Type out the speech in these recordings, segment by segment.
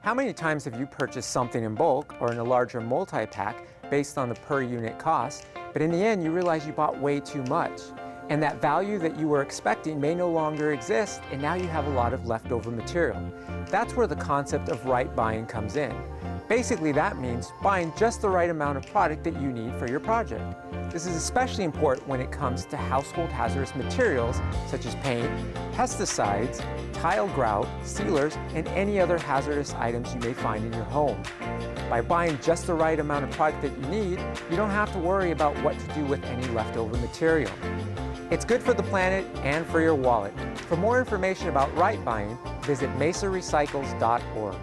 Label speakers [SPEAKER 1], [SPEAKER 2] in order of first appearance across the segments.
[SPEAKER 1] How many times have you purchased something in bulk or in a larger multi-pack based on the per unit cost, but in the end you realize you bought way too much? And that value that you were expecting may no longer exist, and now you have a lot of leftover material. That's where the concept of right buying comes in. Basically, that means buying just the right amount of product that you need for your project. This is especially important when it comes to household hazardous materials such as paint, pesticides, tile grout, sealers, and any other hazardous items you may find in your home. By buying just the right amount of product that you need, you don't have to worry about what to do with any leftover material. It's good for the planet and for your wallet. For more information about right buying, visit mesarecycles.org.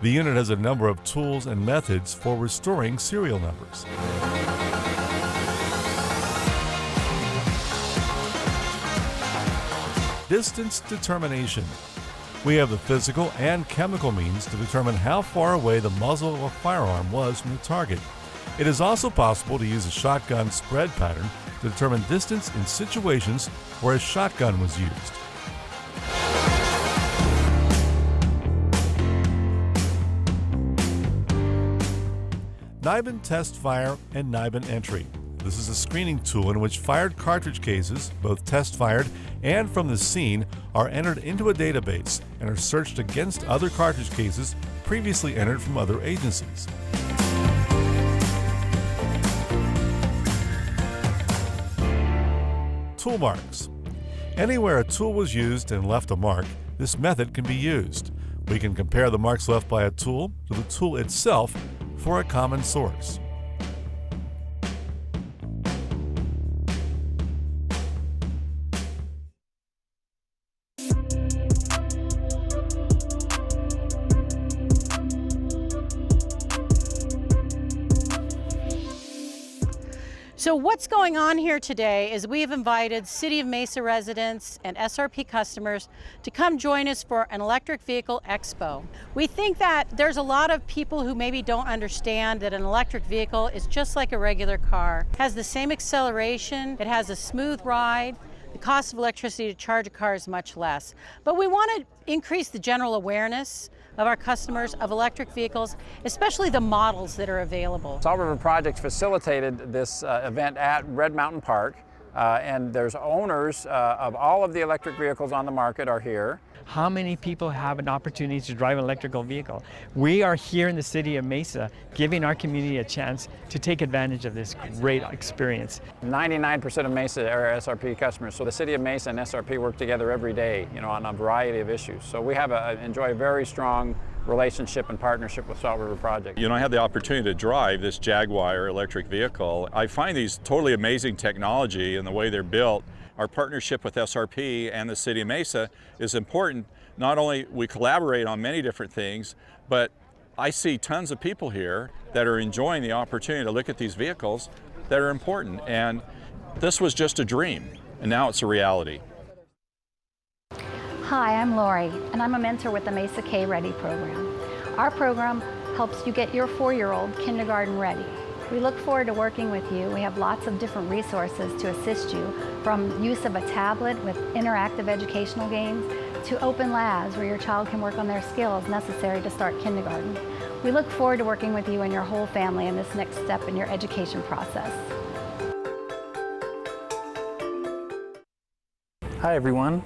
[SPEAKER 2] The unit has a number of tools and methods for restoring serial numbers. Distance determination. We have the physical and chemical means to determine how far away the muzzle of a firearm was from the target. It is also possible to use a shotgun spread pattern to determine distance in situations where a shotgun was used. NIBIN test fire and NIBIN entry. This is a screening tool in which fired cartridge cases, both test fired and from the scene, are entered into a database and are searched against other cartridge cases previously entered from other agencies. Tool marks. Anywhere a tool was used and left a mark, this method can be used. We can compare the marks left by a tool to the tool itself for a common source.
[SPEAKER 3] So what's going on here today is we've invited City of Mesa residents and SRP customers to come join us for an electric vehicle expo. We think that there's a lot of people who maybe don't understand that an electric vehicle is just like a regular car. It has the same acceleration, it has a smooth ride. The cost of electricity to charge a car is much less. But we want to increase the general awareness of our customers of electric vehicles, especially the models that are available.
[SPEAKER 4] Salt River Project facilitated this event at Red Mountain Park, and there's owners of all of the electric vehicles on the market are here.
[SPEAKER 5] How many people have an opportunity to drive an electrical vehicle? We are here in the city of Mesa giving our community a chance to take advantage of this great experience.
[SPEAKER 4] 99% of Mesa are SRP customers, so the city of Mesa and SRP work together every day, on a variety of issues. So we have enjoy a very strong relationship and partnership with Salt River Project.
[SPEAKER 6] I had the opportunity to drive this Jaguar electric vehicle. I find these totally amazing technology and the way they're built. Our partnership with SRP and the City of Mesa is important. Not only we collaborate on many different things, but I see tons of people here that are enjoying the opportunity to look at these vehicles that are important. And this was just a dream, and now it's a reality.
[SPEAKER 7] Hi, I'm Lori, and I'm a mentor with the Mesa K Ready program. Our program helps you get your 4-year-old kindergarten ready. We look forward to working with you. We have lots of different resources to assist you, from use of a tablet with interactive educational games to open labs where your child can work on their skills necessary to start kindergarten. We look forward to working with you and your whole family in this next step in your education process.
[SPEAKER 8] Hi everyone,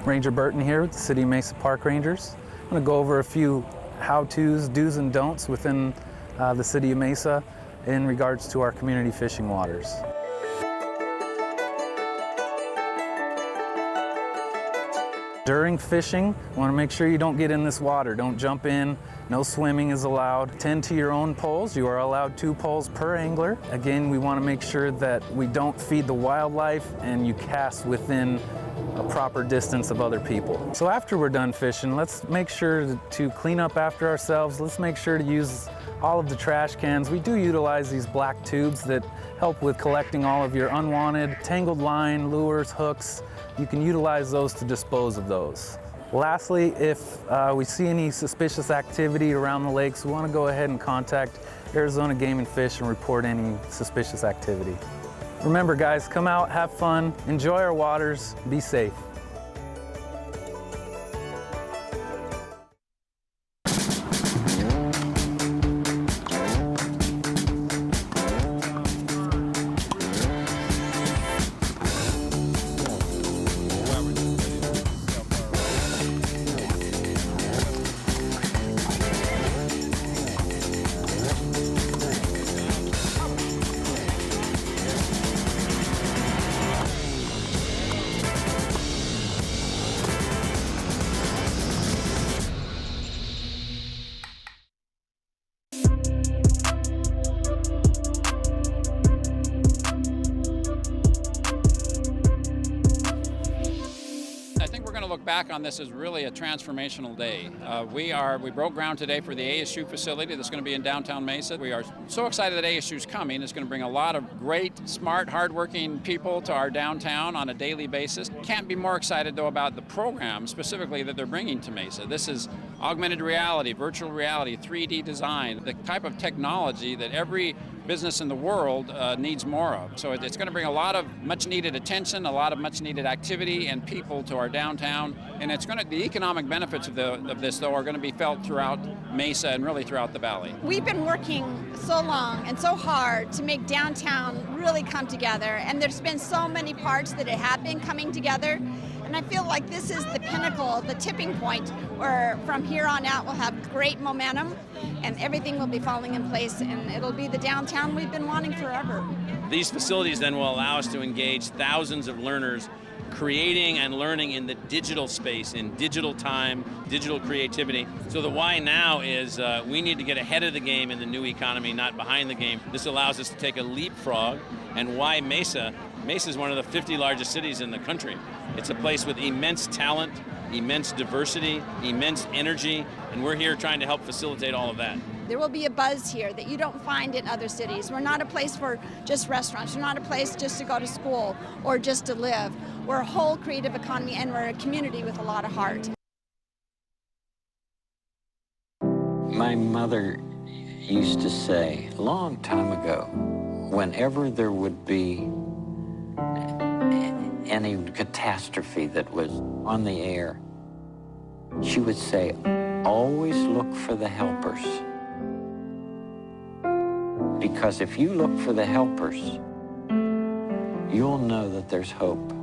[SPEAKER 8] Ranger Burton here with the City of Mesa Park Rangers. I'm going to go over a few how-tos, do's and don'ts within the City of Mesa in regards to our community fishing waters. During fishing, you want to make sure you don't get in this water. Don't jump in. No swimming is allowed. Tend to your own poles. You are allowed 2 poles per angler. Again, we want to make sure that we don't feed the wildlife and you cast within a proper distance of other people. So after we're done fishing, let's make sure to clean up after ourselves. Let's make sure to use all of the trash cans. We do utilize these black tubes that help with collecting all of your unwanted tangled line, lures, hooks. You can utilize those to dispose of those. Lastly, if we see any suspicious activity around the lakes, we want to go ahead and contact Arizona Game and Fish and report any suspicious activity. Remember guys, come out, have fun, enjoy our waters, be safe.
[SPEAKER 4] Look back on this as really a transformational day. We broke ground today for the ASU facility that's going to be in downtown Mesa. We are so excited that ASU is coming. It's going to bring a lot of great, smart, hardworking people to our downtown on a daily basis. Can't be more excited though about the program specifically that they're bringing to Mesa. This is augmented reality, virtual reality, 3D design, the type of technology that every business in the world needs more of. So it's going to bring a lot of much needed attention, a lot of much needed activity and people to our downtown. And it's going to, the economic benefits of this though are going to be felt throughout Mesa and really throughout the valley.
[SPEAKER 9] We've been working so long and so hard to make downtown really come together, and there's been so many parts that have been coming together. And I feel like this is the pinnacle, the tipping point, where from here on out we'll have great momentum and everything will be falling in place, and it'll be the downtown we've been wanting forever.
[SPEAKER 10] These facilities then will allow us to engage thousands of learners creating and learning in the digital space, in digital time, digital creativity. So the why now is we need to get ahead of the game in the new economy, not behind the game. This allows us to take a leapfrog. And why Mesa? Mesa is one of the 50 largest cities in the country. It's a place with immense talent, immense diversity, immense energy, and we're here trying to help facilitate all of that.
[SPEAKER 9] There will be a buzz here that you don't find in other cities. We're not a place for just restaurants. We're not a place just to go to school or just to live. We're a whole creative economy, and we're a community with a lot of heart.
[SPEAKER 11] My mother used to say a long time ago, whenever there would be any catastrophe that was on the air, she would say, always look for the helpers. Because if you look for the helpers, you'll know that there's hope.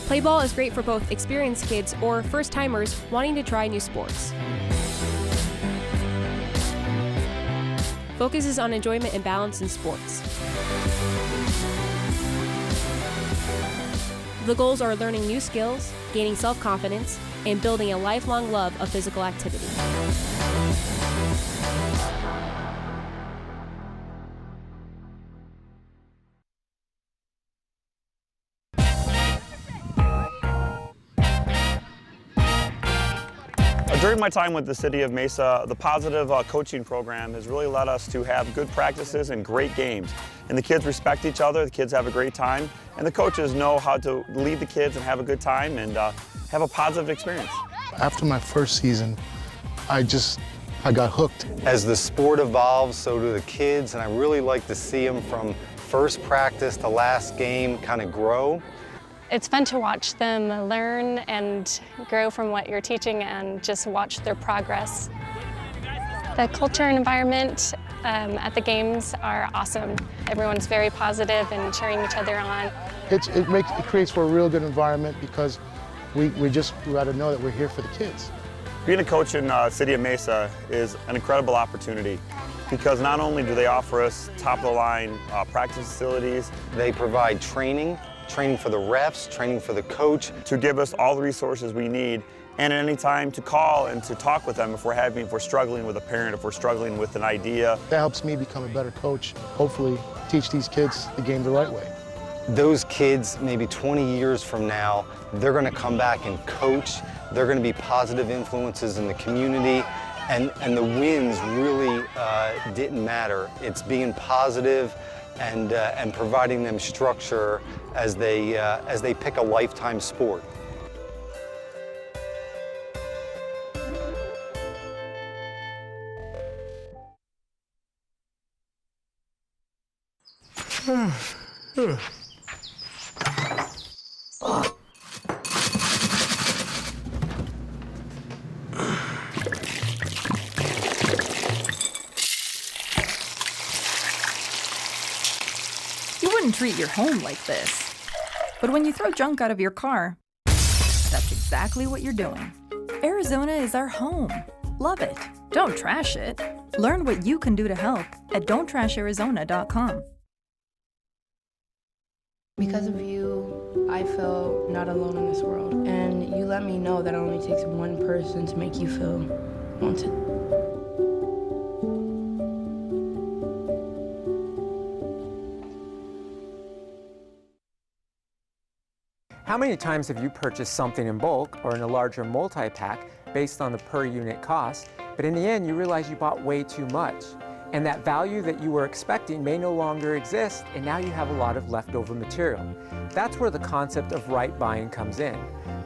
[SPEAKER 12] Play ball is great for both experienced kids or first-timers wanting to try new sports. Focuses on enjoyment and balance in sports. The goals are learning new skills, gaining self-confidence, and building a lifelong love of physical activity.
[SPEAKER 13] During my time with the City of Mesa, the positive coaching program has really led us to have good practices and great games. And the kids respect each other, the kids have a great time, and the coaches know how to lead the kids and have a good time and have a positive experience.
[SPEAKER 14] After my first season, I got hooked.
[SPEAKER 15] As the sport evolves, so do the kids, and I really like to see them from first practice to last game kind of grow.
[SPEAKER 16] It's fun to watch them learn and grow from what you're teaching and just watch their progress. The culture and environment at the games are awesome. Everyone's very positive and cheering each other on.
[SPEAKER 14] It creates for a real good environment because we got to know that we're here for the kids.
[SPEAKER 13] Being a coach in City of Mesa is an incredible opportunity. because not only do they offer us top-of-the-line practice facilities,
[SPEAKER 15] they provide training for the refs, training for the coach,
[SPEAKER 13] to give us all the resources we need, and at any time to call and to talk with them if we're struggling with a parent, if we're struggling with an idea.
[SPEAKER 14] That helps me become a better coach, hopefully teach these kids the game the right way.
[SPEAKER 15] Those kids, maybe 20 years from now, they're going to come back and coach. They're going to be positive influences in the community, and the wins really didn't matter. It's being positive and providing them structure as they pick a lifetime sport.
[SPEAKER 17] You wouldn't treat your home like this. But when you throw junk out of your car, that's exactly what you're doing. Arizona is our home. Love it. Don't trash it. Learn what you can do to help at don'ttrasharizona.com.
[SPEAKER 18] Because of you, I feel not alone in this world. And you let me know that it only takes one person to make you feel wanted.
[SPEAKER 1] How many times have you purchased something in bulk or in a larger multi-pack based on the per unit cost, but in the end you realize you bought way too much, and that value that you were expecting may no longer exist, and now you have a lot of leftover material? That's where the concept of right buying comes in.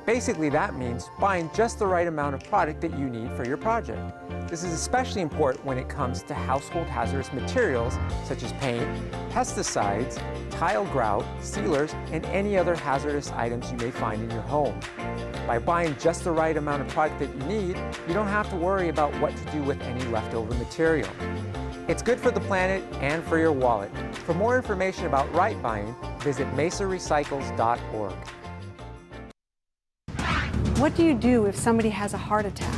[SPEAKER 1] Basically, that means buying just the right amount of product that you need for your project. This is especially important when it comes to household hazardous materials such as paint, pesticides, tile grout, sealers, and any other hazardous items you may find in your home. By buying just the right amount of product that you need, you don't have to worry about what to do with any leftover material. It's good for the planet and for your wallet. For more information about right buying, visit mesarecycles.org.
[SPEAKER 19] What do you do if somebody has a heart attack?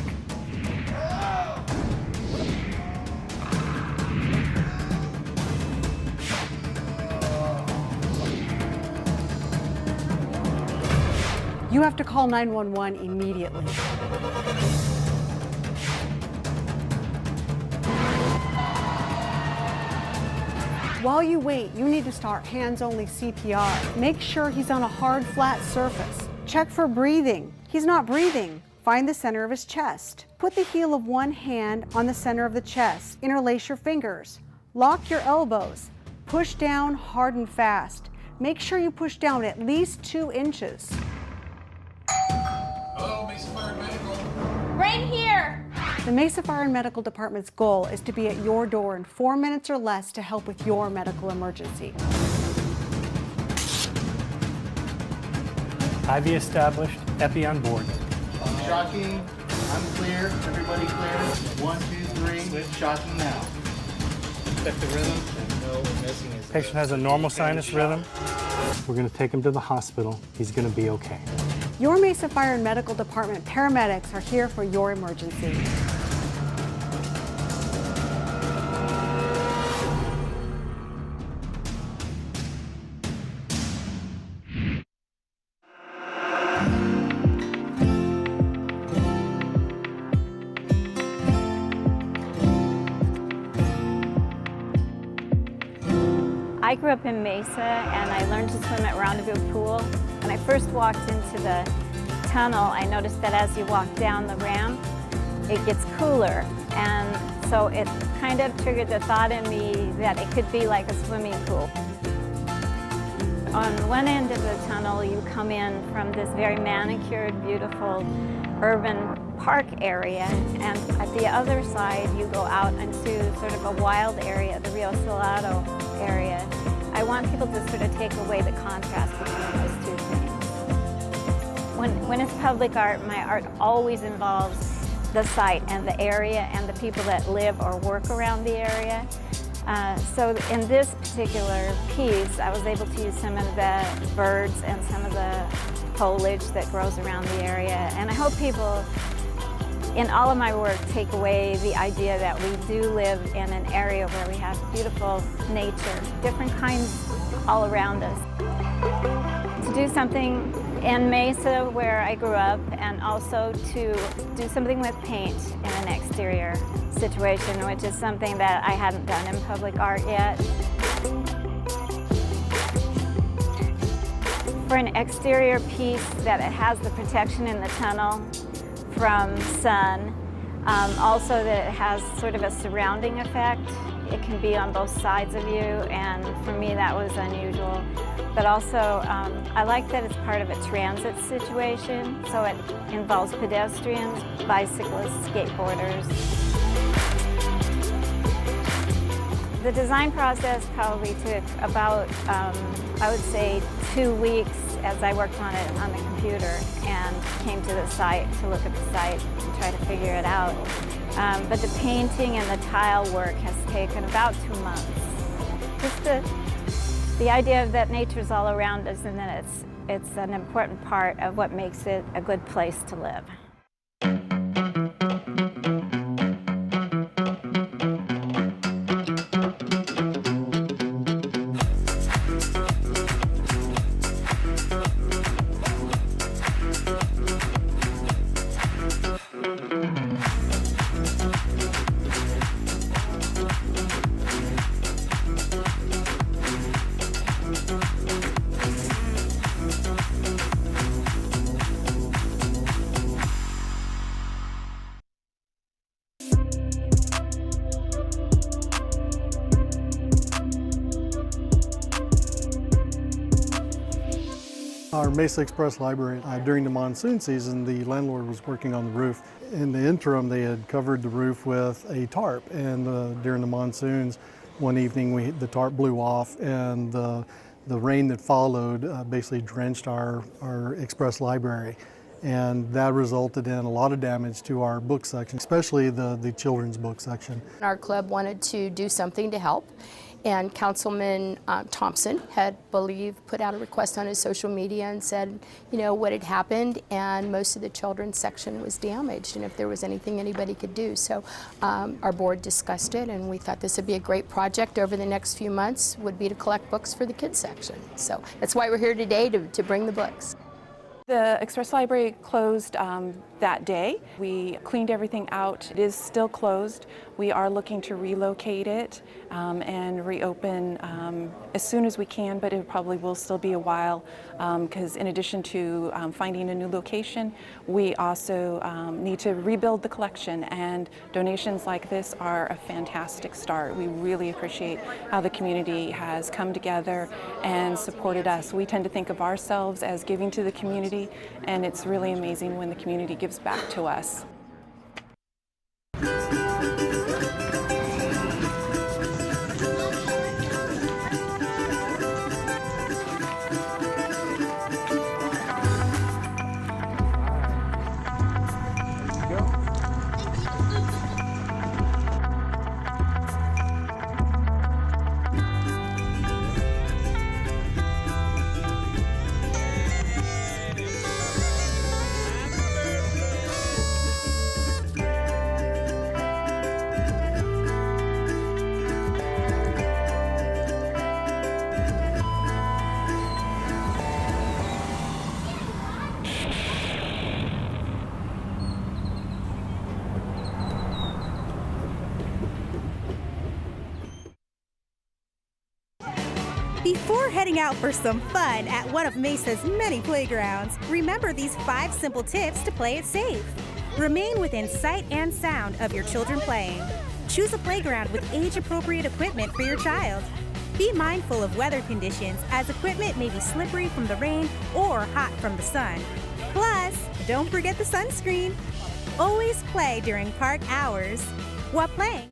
[SPEAKER 19] You have to call 911 immediately. While you wait, you need to start hands-only CPR. Make sure he's on a hard, flat surface. Check for breathing. He's not breathing. Find the center of his chest. Put the heel of one hand on the center of the chest. Interlace your fingers. Lock your elbows. Push down hard and fast. Make sure you push down at least 2 inches.
[SPEAKER 20] Hello, Mesa Fire and Medical.
[SPEAKER 19] Right here! The Mesa Fire and Medical Department's goal is to be at your door in 4 minutes or less to help with your medical emergency.
[SPEAKER 21] IV established, epi on board.
[SPEAKER 20] Shocking, I'm clear, everybody clear. 1, 2, 3, shocking now. Check the rhythm, and no missing his.
[SPEAKER 21] Patient has a normal sinus rhythm. We're going to take him to the hospital. He's going to be okay.
[SPEAKER 19] Your Mesa Fire and Medical Department paramedics are here for your emergency.
[SPEAKER 22] I grew up in Mesa and I learned to swim at Roundeville Pool. When I first walked into the tunnel, I noticed that as you walk down the ramp, it gets cooler. And so it kind of triggered the thought in me that it could be like a swimming pool. On one end of the tunnel, you come in from this very manicured, beautiful urban park area, and at the other side, you go out into sort of a wild area, the Rio Salado area. I want people to sort of take away the contrast between those two things. When it's public art, my art always involves the site and the area and the people that live or work around the area. So in this particular piece, I was able to use some of the birds and some of the foliage that grows around the area. And I hope people in all of my work, take away the idea that we do live in an area where we have beautiful nature, different kinds all around us. To do something in Mesa, where I grew up, and also to do something with paint in an exterior situation, which is something that I hadn't done in public art yet. For an exterior piece that it has the protection in the tunnel from sun, also that it has sort of a surrounding effect. It can be on both sides of you, and for me that was unusual. But also, I like that it's part of a transit situation, so it involves pedestrians, bicyclists, skateboarders. The design process probably took about, I would say, 2 weeks as I worked on it on the computer and came to the site to look at the site and try to figure it out. But the painting and the tile work has taken about 2 months. Just the idea that nature's all around us and that it's an important part of what makes it a good place to live.
[SPEAKER 21] Our Mesa Express Library, during the monsoon season, the landlord was working on the roof. In the interim, they had covered the roof with a tarp, and during the monsoons, one evening the tarp blew off, and the rain that followed basically drenched our Express Library. And that resulted in a lot of damage to our book section, especially the children's book section.
[SPEAKER 2] Our club wanted to do something to help, and Councilman Thompson had, put out a request on his social media and said, you know, what had happened, and most of the children's section was damaged, and if there was anything anybody could do. So our board discussed it, and we thought this would be a great project over the next few months, would be to collect books for the kids section. So that's why we're here today, to bring the books.
[SPEAKER 3] The Express Library closed that day. We cleaned everything out. It is still closed. We are looking to relocate it and reopen as soon as we can, but it probably will still be a while because in addition to finding a new location, we also need to rebuild the collection, and donations like this are a fantastic start. We really appreciate how the community has come together and supported us. We tend to think of ourselves as giving to the community, and it's really amazing when the community gives back to us.
[SPEAKER 23] Before heading out for some fun at one of Mesa's many playgrounds, remember these 5 simple tips to play it safe. Remain within sight and sound of your children playing. Choose a playground with age-appropriate equipment for your child. Be mindful of weather conditions, as equipment may be slippery from the rain or hot from the sun. Plus, don't forget the sunscreen. Always play during park hours. While playing,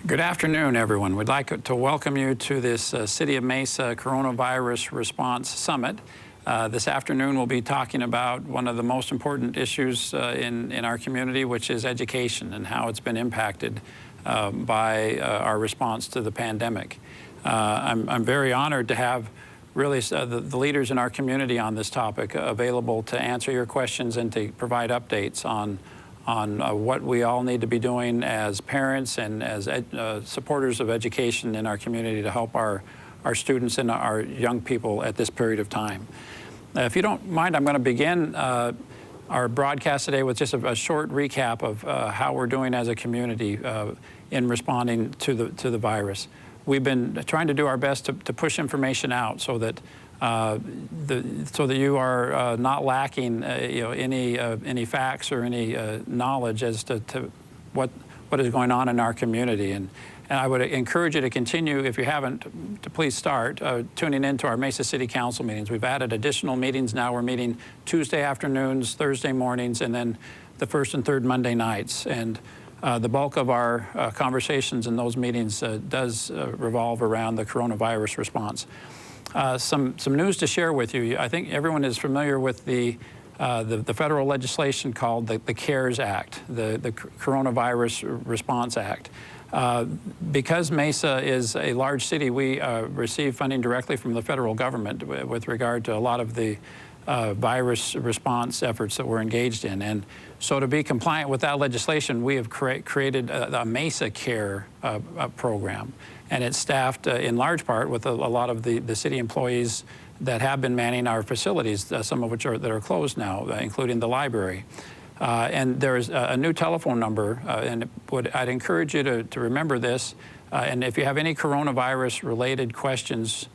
[SPEAKER 4] Good afternoon, everyone. We'd like to welcome you to this City of Mesa Coronavirus Response Summit. This afternoon we'll be talking about one of the most important issues in our community, which is education and how it's been impacted by our response to the pandemic. I'm very honored to have really the leaders in our community on this topic available to answer your questions and to provide updates on what we all need to be doing as parents and as supporters of education in our community to help our students and our young people at this period of time. If you don't mind, I'm going to begin our broadcast today with just a short recap of how we're doing as a community in responding to the virus. We've been trying to do our best to push information out so that you are not lacking any facts or any knowledge as to what is going on in our community. And I would encourage you to continue, if you haven't, to please start tuning into our Mesa City Council meetings. We've added additional meetings now. We're meeting Tuesday afternoons, Thursday mornings, and then the first and third Monday nights. And the bulk of our conversations in those meetings does revolve around the coronavirus response. Some news to share with you. I think everyone is familiar with the federal legislation called the CARES Act, the Coronavirus Response Act. Because Mesa is a large city, we receive funding directly from the federal government with regard to a lot of the virus response efforts that we're engaged in. And so to be compliant with that legislation, we have created a Mesa Care program. And it's staffed in large part with a lot of the city employees that have been manning our facilities, some of which that are closed now, including the library. And there's a new telephone number, and I'd encourage you to remember this. And if you have any coronavirus-related questions,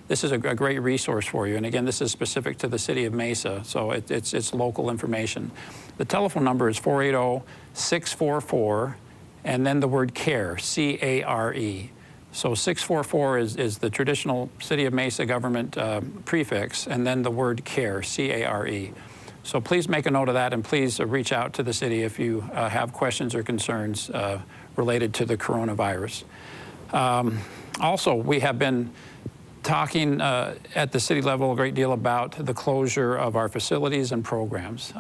[SPEAKER 4] this is a great resource for you. And again, this is specific to the city of Mesa, so it's local information. The telephone number is 480-644, and then the word CARE, C-A-R-E. So 644 is the traditional City of Mesa government prefix, and then the word CARE, C-A-R-E. So please make a note of that, and please reach out to the city if you have questions or concerns related to the coronavirus. Also, we have been talking at the city level a great deal about the closure of our facilities and programs.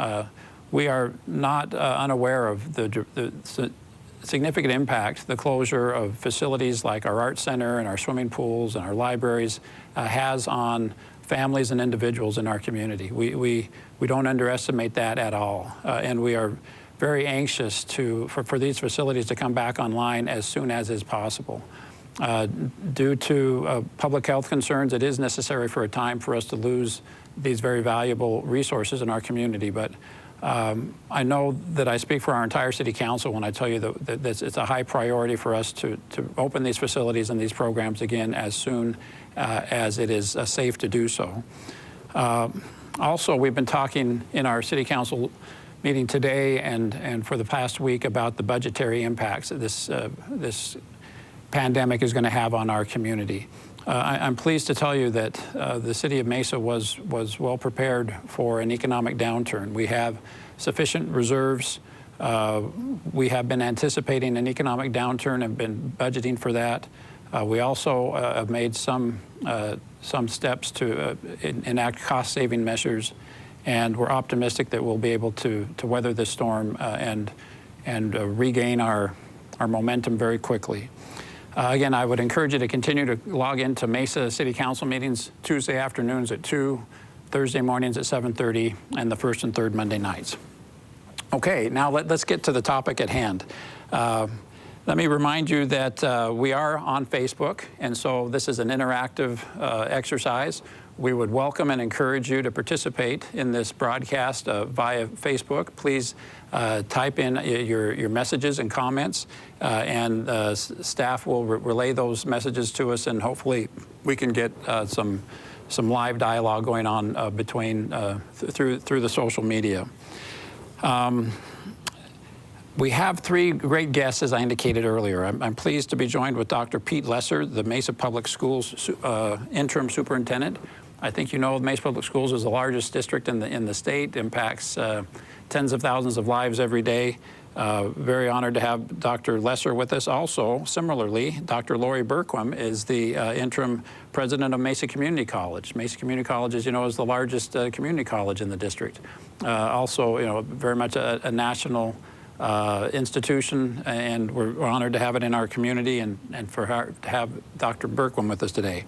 [SPEAKER 4] We are not unaware of the significant impact the closure of facilities like our art center and our swimming pools and our libraries has on families and individuals in our community. We don't underestimate that at all, and we are very anxious for these facilities to come back online as soon as is possible. Due to public health concerns, it is necessary for a time for us to lose these very valuable resources in our community, but I know that I speak for our entire City Council when I tell you that it's a high priority for us to open these facilities and these programs again as soon as it is safe to do so. Also, we've been talking in our City Council meeting today and for the past week about the budgetary impacts that this pandemic is going to have on our community. I'm pleased to tell you that the City of Mesa was well prepared for an economic downturn. We have sufficient reserves. We have been anticipating an economic downturn and been budgeting for that. We also have made some steps to enact cost-saving measures, and we're optimistic that we'll be able to weather this storm and regain our momentum very quickly. Again, I would encourage you to continue to log into Mesa City Council meetings Tuesday afternoons at 2, Thursday mornings at 7:30, and the first and third Monday nights. Okay, now let's get to the topic at hand. Let me remind you that we are on Facebook, and so this is an interactive exercise. We would welcome and encourage you to participate in this broadcast via Facebook. Please type in your messages and comments, and staff will relay those messages to us, and hopefully we can get some live dialogue going on through the social media. We have three great guests, as I indicated earlier. I'm pleased to be joined with Dr. Pete Lesser, the Mesa Public Schools interim superintendent. I think you know Mesa Public Schools is the largest district in the state, impacts tens of thousands of lives every day. Very honored to have Dr. Lesser with us. Also, similarly, Dr. Lori Berquam is the interim president of Mesa Community College. Mesa Community College, as you know, is the largest community college in the district. Also, you know, very much a national institution, and we're honored to have it in our community, and for her to have Dr. Berquam with us today.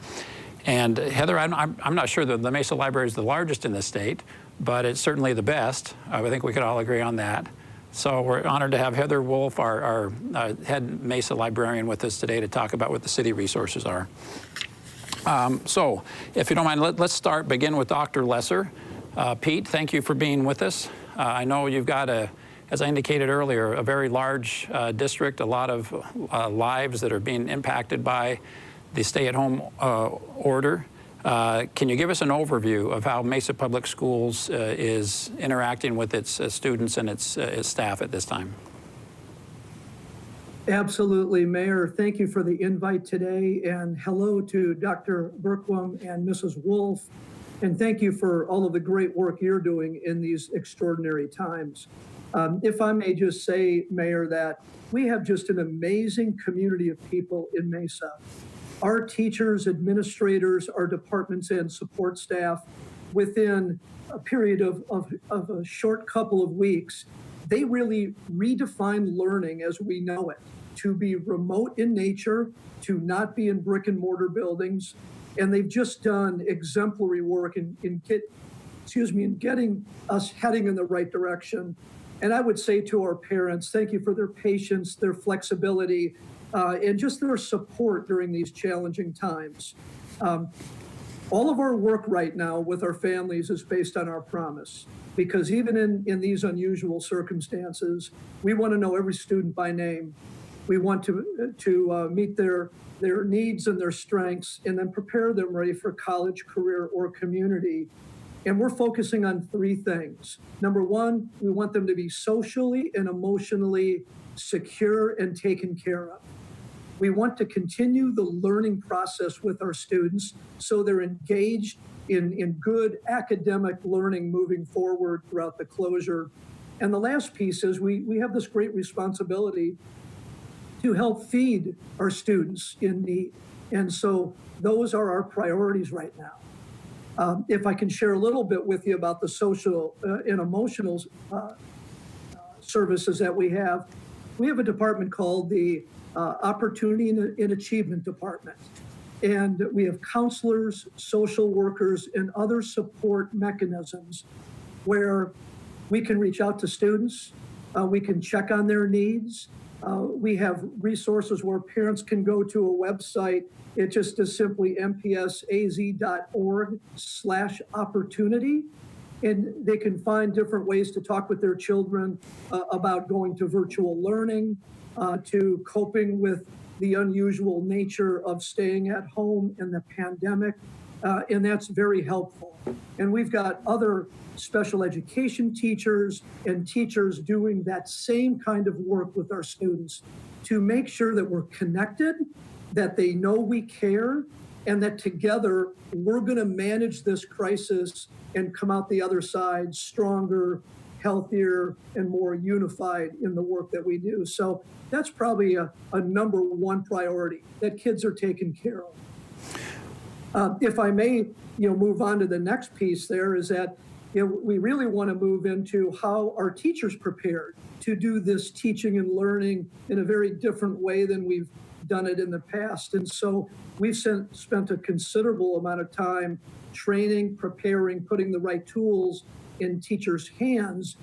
[SPEAKER 4] And Heather, I'm not sure that the Mesa Library is the largest in the state, but it's certainly the best. I think we could all agree on that. So we're honored to have Heather Wolf, our head Mesa librarian, with us today to talk about what the city resources are. So if you don't mind, let's begin with Dr. Lesser. Pete, thank you for being with us. I know you've got as I indicated earlier, a very large district, a lot of lives that are being impacted by the stay-at-home order. Can you give us an overview of how Mesa Public Schools is interacting with its students and its staff at this time?
[SPEAKER 5] Absolutely, Mayor. Thank you for the invite today, and hello to Dr. Berquam and Mrs. Wolf, and thank you for all of the great work you're doing in these extraordinary times. If I may just say, Mayor, that we have just an amazing community of people in Mesa. Our teachers, administrators, our departments and support staff, within a period of a short couple of weeks, they really redefined learning as we know it, to be remote in nature, to not be in brick and mortar buildings. And they've just done exemplary work in getting us heading in the right direction. And I would say to our parents, thank you for their patience, their flexibility, and just their support during these challenging times. All of our work right now with our families is based on our promise, because even in these unusual circumstances, we want to know every student by name. We want to meet their needs and their strengths, and then prepare them ready for college, career, or community. And we're focusing on three things. Number one, we want them to be socially and emotionally secure and taken care of. We want to continue the learning process with our students so they're engaged in good academic learning moving forward throughout the closure. And the last piece is we have this great responsibility to help feed our students in need. And so those are our priorities right now. If I can share a little bit with you about the social and emotional services that we have a department called the Opportunity and Achievement Department. And we have counselors, social workers, and other support mechanisms where we can reach out to students, we can check on their needs. We have resources where parents can go to a website. It just is simply mpsaz.org/opportunity. And they can find different ways to talk with their children about going to virtual learning, to coping with the unusual nature of staying at home in the pandemic. And that's very helpful. And we've got other special education teachers and teachers doing that same kind of work with our students to make sure that we're connected, that they know we care, and that together we're going to manage this crisis and come out the other side stronger, healthier, and more unified in the work that we do. So that's probably a number one priority, that kids are taken care of. If I may, move on to the next piece there, is that we really want to move into how our teachers prepared to do this teaching and learning in a very different way than we've done it in the past. And so we've spent a considerable amount of time training, preparing, putting the right tools in teachers' hands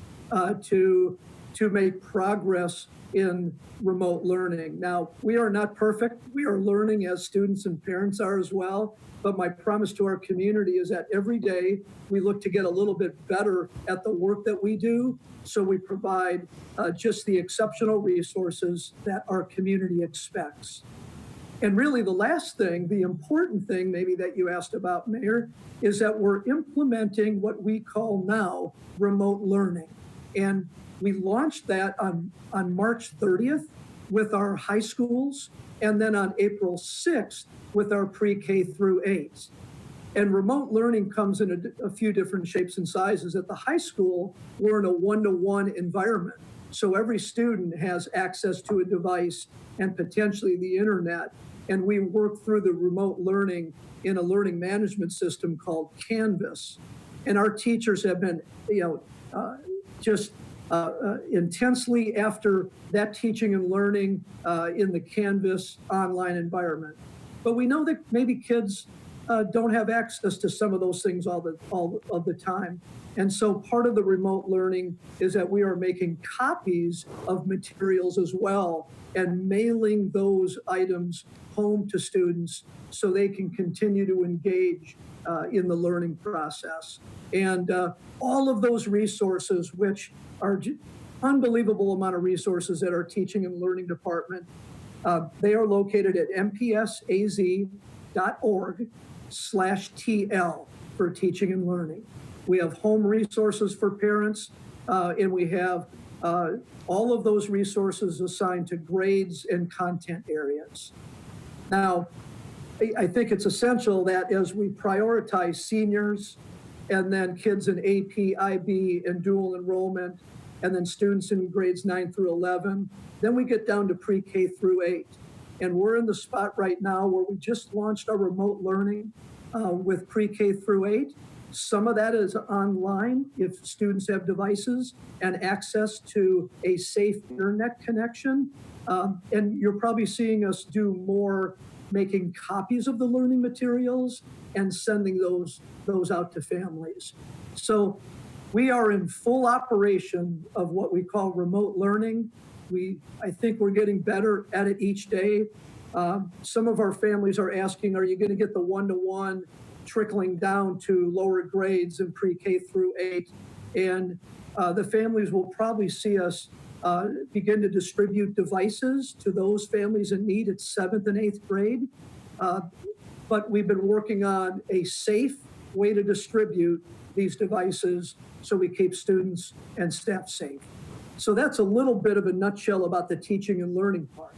[SPEAKER 5] to make progress in remote learning. Now, we are not perfect. We are learning as students and parents are as well. But my promise to our community is that every day we look to get a little bit better at the work that we do. So we provide just the exceptional resources that our community expects. And really the last thing, the important thing maybe that you asked about, Mayor, is that we're implementing what we call now remote learning. And we launched that on March 30th with our high schools, and then on April 6th with our pre-K through 8. And remote learning comes in a few different shapes and sizes. At the high school, we're in a one-to-one environment. So every student has access to a device and potentially the internet. And we work through the remote learning in a learning management system called Canvas. And our teachers have been, intensely after that teaching and learning in the Canvas online environment. But we know that maybe kids don't have access to some of those things all of the time. And so part of the remote learning is that we are making copies of materials as well and mailing those items home to students so they can continue to engage in the learning process. And all of those resources, which are unbelievable amount of resources at our teaching and learning department, they are located at mpsaz.org/TL for teaching and learning. We have home resources for parents, and we have all of those resources assigned to grades and content areas. Now, I think it's essential that as we prioritize seniors and then kids in AP, IB, and dual enrollment, and then students in grades 9 through 11, then we get down to pre-K through 8. And we're in the spot right now where we just launched our remote learning with pre-K through 8. Some of that is online if students have devices and access to a safe internet connection. And you're probably seeing us do more making copies of the learning materials and sending those out to families. So we are in full operation of what we call remote learning. I think we're getting better at it each day. Some of our families are asking, are you going to get the one-to-one trickling down to lower grades in pre-K through 8? And the families will probably see us begin to distribute devices to those families in need at 7th and 8th grade. But we've been working on a safe way to distribute these devices so we keep students and staff safe. So that's a little bit of a nutshell about the teaching and learning part.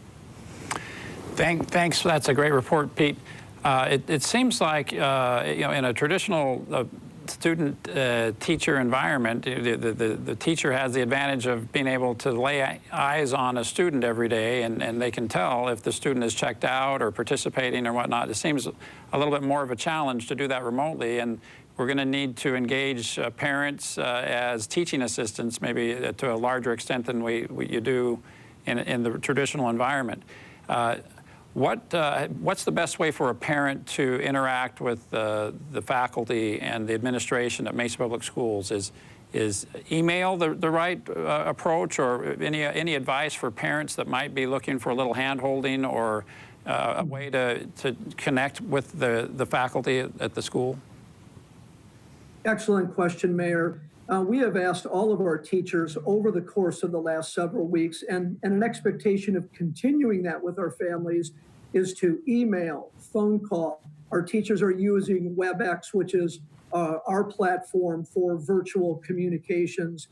[SPEAKER 4] Thanks. That's a great report, Pete. It seems like in a traditional student-teacher environment, the teacher has the advantage of being able to lay eyes on a student every day, and they can tell if the student is checked out or participating or whatnot. It seems a little bit more of a challenge to do that remotely, and we're going to need to engage parents as teaching assistants, maybe to a larger extent than you do in the traditional environment. What's the best way for a parent to interact with the faculty and the administration at Mesa Public Schools? Is email the right approach, or any advice for parents that might be looking for a little hand-holding or a way to connect with the faculty at the school?
[SPEAKER 5] Excellent question, Mayor. We have asked all of our teachers over the course of the last several weeks, and an expectation of continuing that with our families is to email, phone call. Our teachers are using WebEx, which is our platform for virtual communications,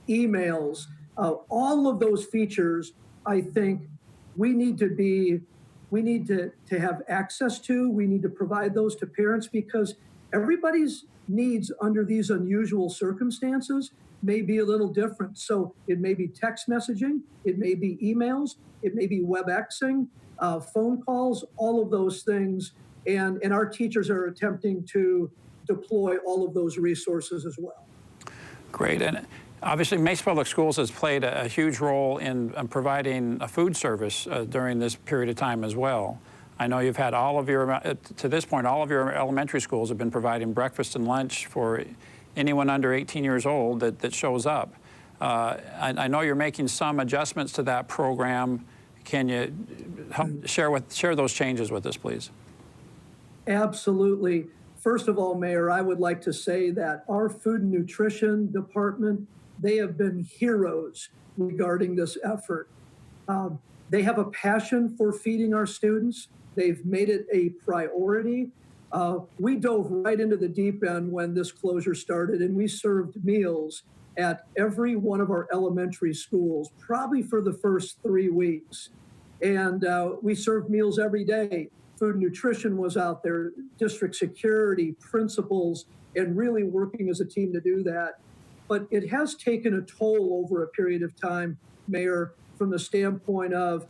[SPEAKER 5] emails. All of those features, I think, we need to have access to. We need to provide those to parents because everybody's needs under these unusual circumstances may be a little different. So it may be text messaging, it may be emails, it may be WebExing, phone calls, all of those things. And our teachers are attempting to deploy all of those resources as well.
[SPEAKER 4] Great. And obviously, Mesa Public Schools has played a huge role in providing a food service during this period of time as well. I know you've had all of your, to this point, all of your elementary schools have been providing breakfast and lunch for anyone under 18 years old that shows up. I know you're making some adjustments to that program. Can you help share those changes with us, please?
[SPEAKER 5] Absolutely. First of all, Mayor, I would like to say that our food and nutrition department, they have been heroes regarding this effort. They have a passion for feeding our students. They've made it a priority. We dove right into the deep end when this closure started, and we served meals at every one of our elementary schools, probably for the first 3 weeks. And we served meals every day. Food and nutrition was out there, district security, principals, and really working as a team to do that. But it has taken a toll over a period of time Mayor, from the standpoint of,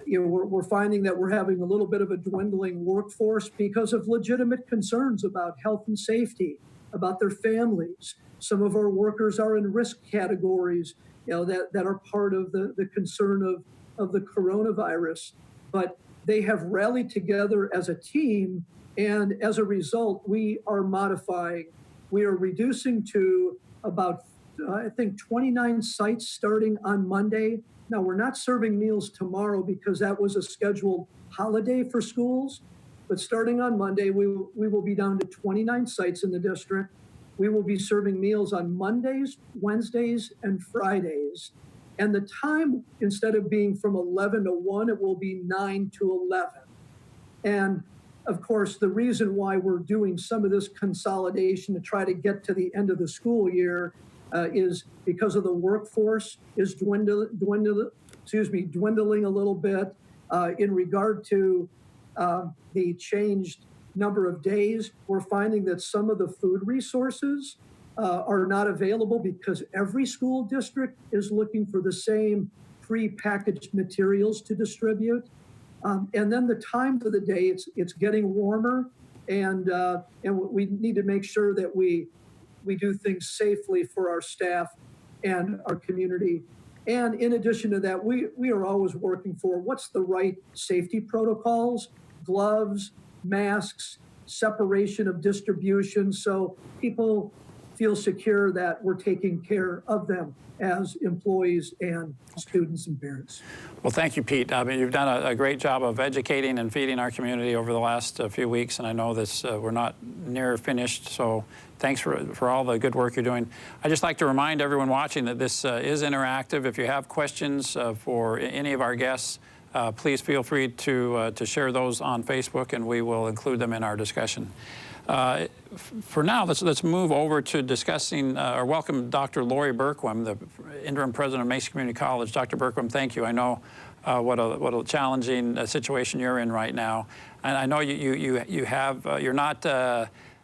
[SPEAKER 5] we're finding that we're having a little bit of a dwindling workforce because of legitimate concerns about health and safety, about their families. Some of our workers are in risk categories, that are part of the concern of the coronavirus. But they have rallied together as a team, and as a result, we are modifying. We are reducing to about, I think, 29 sites starting on Monday. Now, we're not serving meals tomorrow because that was a scheduled holiday for schools. But starting on Monday, we will be down to 29 sites in the district. We will be serving meals on Mondays, Wednesdays, and Fridays. And the time, instead of being from 11 to 1, it will be 9 to 11. And of course, the reason why we're doing some of this consolidation to try to get to the end of the school year is because of the workforce is dwindling a little bit in regard to the changed number of days. We're finding that some of the food resources are not available because every school district is looking for the same pre-packaged materials to distribute. And then the time of the day, it's getting warmer, and we need to make sure that we do things safely for our staff and our community. And in addition to that, we are always working for what's the right safety protocols, gloves, masks, separation of distribution, so people feel secure that we're taking care of them as employees and students and parents.
[SPEAKER 4] Well, thank you, Pete. I mean, you've done a great job of educating and feeding our community over the last few weeks, and I know this we're not near finished, so thanks for all the good work you're doing. I'd just like to remind everyone watching that this is interactive. If you have questions for any of our guests, please feel free to share those on Facebook, and we will include them in our discussion. For now, let's move over to discussing or welcome Dr. Lori Berquam, the interim president of Mesa Community College. Dr. Berquam, thank you. I know what a challenging situation you're in right now, and I know you're not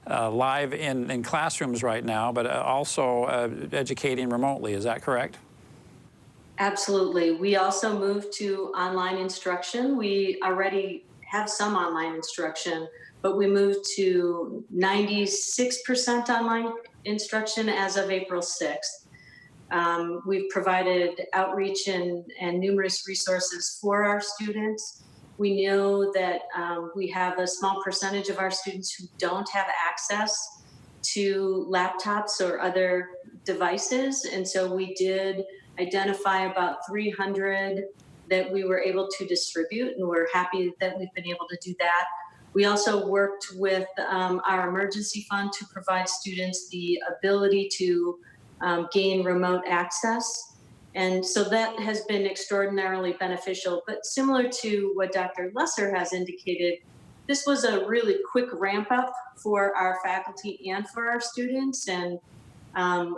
[SPEAKER 4] live in classrooms right now, but also educating remotely. Is that correct?
[SPEAKER 6] Absolutely. We also moved to online instruction. We already have some online instruction, but we moved to 96% online instruction as of April 6th. We've provided outreach and numerous resources for our students. We know that we have a small percentage of our students who don't have access to laptops or other devices, and so we did identify about 300 that we were able to distribute, and we're happy that we've been able to do that. We also worked with our emergency fund to provide students the ability to gain remote access. And so that has been extraordinarily beneficial. But similar to what Dr. Lesser has indicated, this was a really quick ramp up for our faculty and for our students. And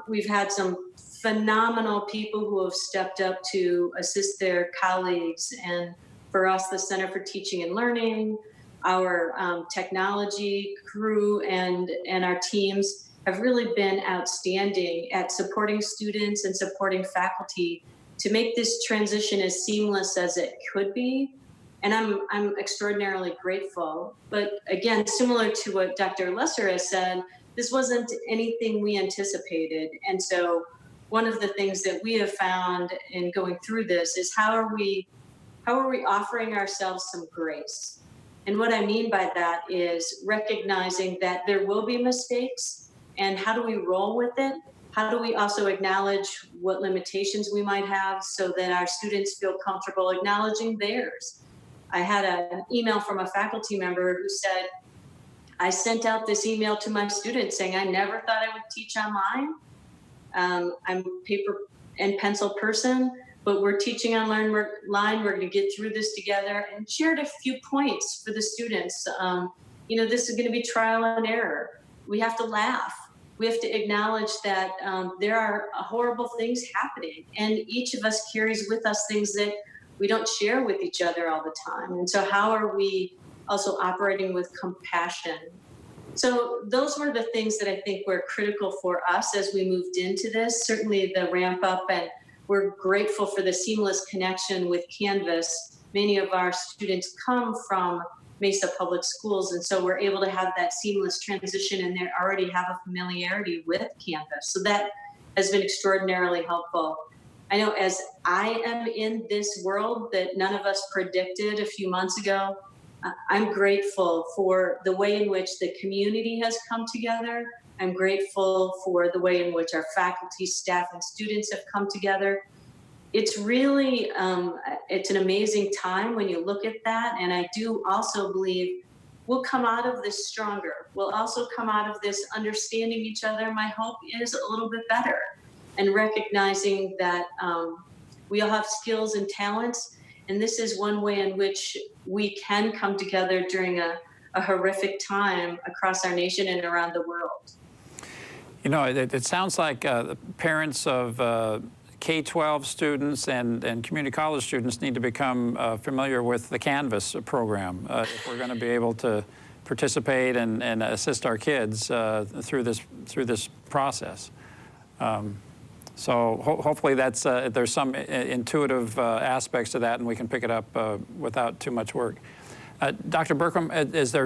[SPEAKER 6] we've had some phenomenal people who have stepped up to assist their colleagues. And for us, the Center for Teaching and Learning, our technology crew and our teams have really been outstanding at supporting students and supporting faculty to make this transition as seamless as it could be. And I'm extraordinarily grateful. But again, similar to what Dr. Lesser has said, this wasn't anything we anticipated. And so one of the things that we have found in going through this is how are we offering ourselves some grace? And what I mean by that is recognizing that there will be mistakes, and how do we roll with it? How do we also acknowledge what limitations we might have so that our students feel comfortable acknowledging theirs? I had an email from a faculty member who said, I sent out this email to my students saying I never thought I would teach online. I'm a paper and pencil person, but we're teaching online. We're going to get through this together, and shared a few points for the students. This is going to be trial and error. We have to laugh. We have to acknowledge that there are horrible things happening, and each of us carries with us things that we don't share with each other all the time. And so how are we also operating with compassion? So those were the things that I think were critical for us as we moved into this. Certainly the ramp up and we're grateful for the seamless connection with Canvas. Many of our students come from Mesa Public Schools, and so we're able to have that seamless transition, and they already have a familiarity with Canvas. So that has been extraordinarily helpful. I know as I am in this world that none of us predicted a few months ago, I'm grateful for the way in which the community has come together. I'm grateful for the way in which our faculty, staff, and students have come together. It's really, it's an amazing time when you look at that. And I do also believe we'll come out of this stronger. We'll also come out of this understanding each other. My hope is a little bit better, and recognizing that we all have skills and talents. And this is one way in which we can come together during a horrific time across our nation and around the world.
[SPEAKER 4] You know, it sounds like the parents of K-12 students and community college students need to become familiar with the Canvas program if we're going to be able to participate and assist our kids through this process. So hopefully that's there's some intuitive aspects to that, and we can pick it up without too much work. Dr. Burkham,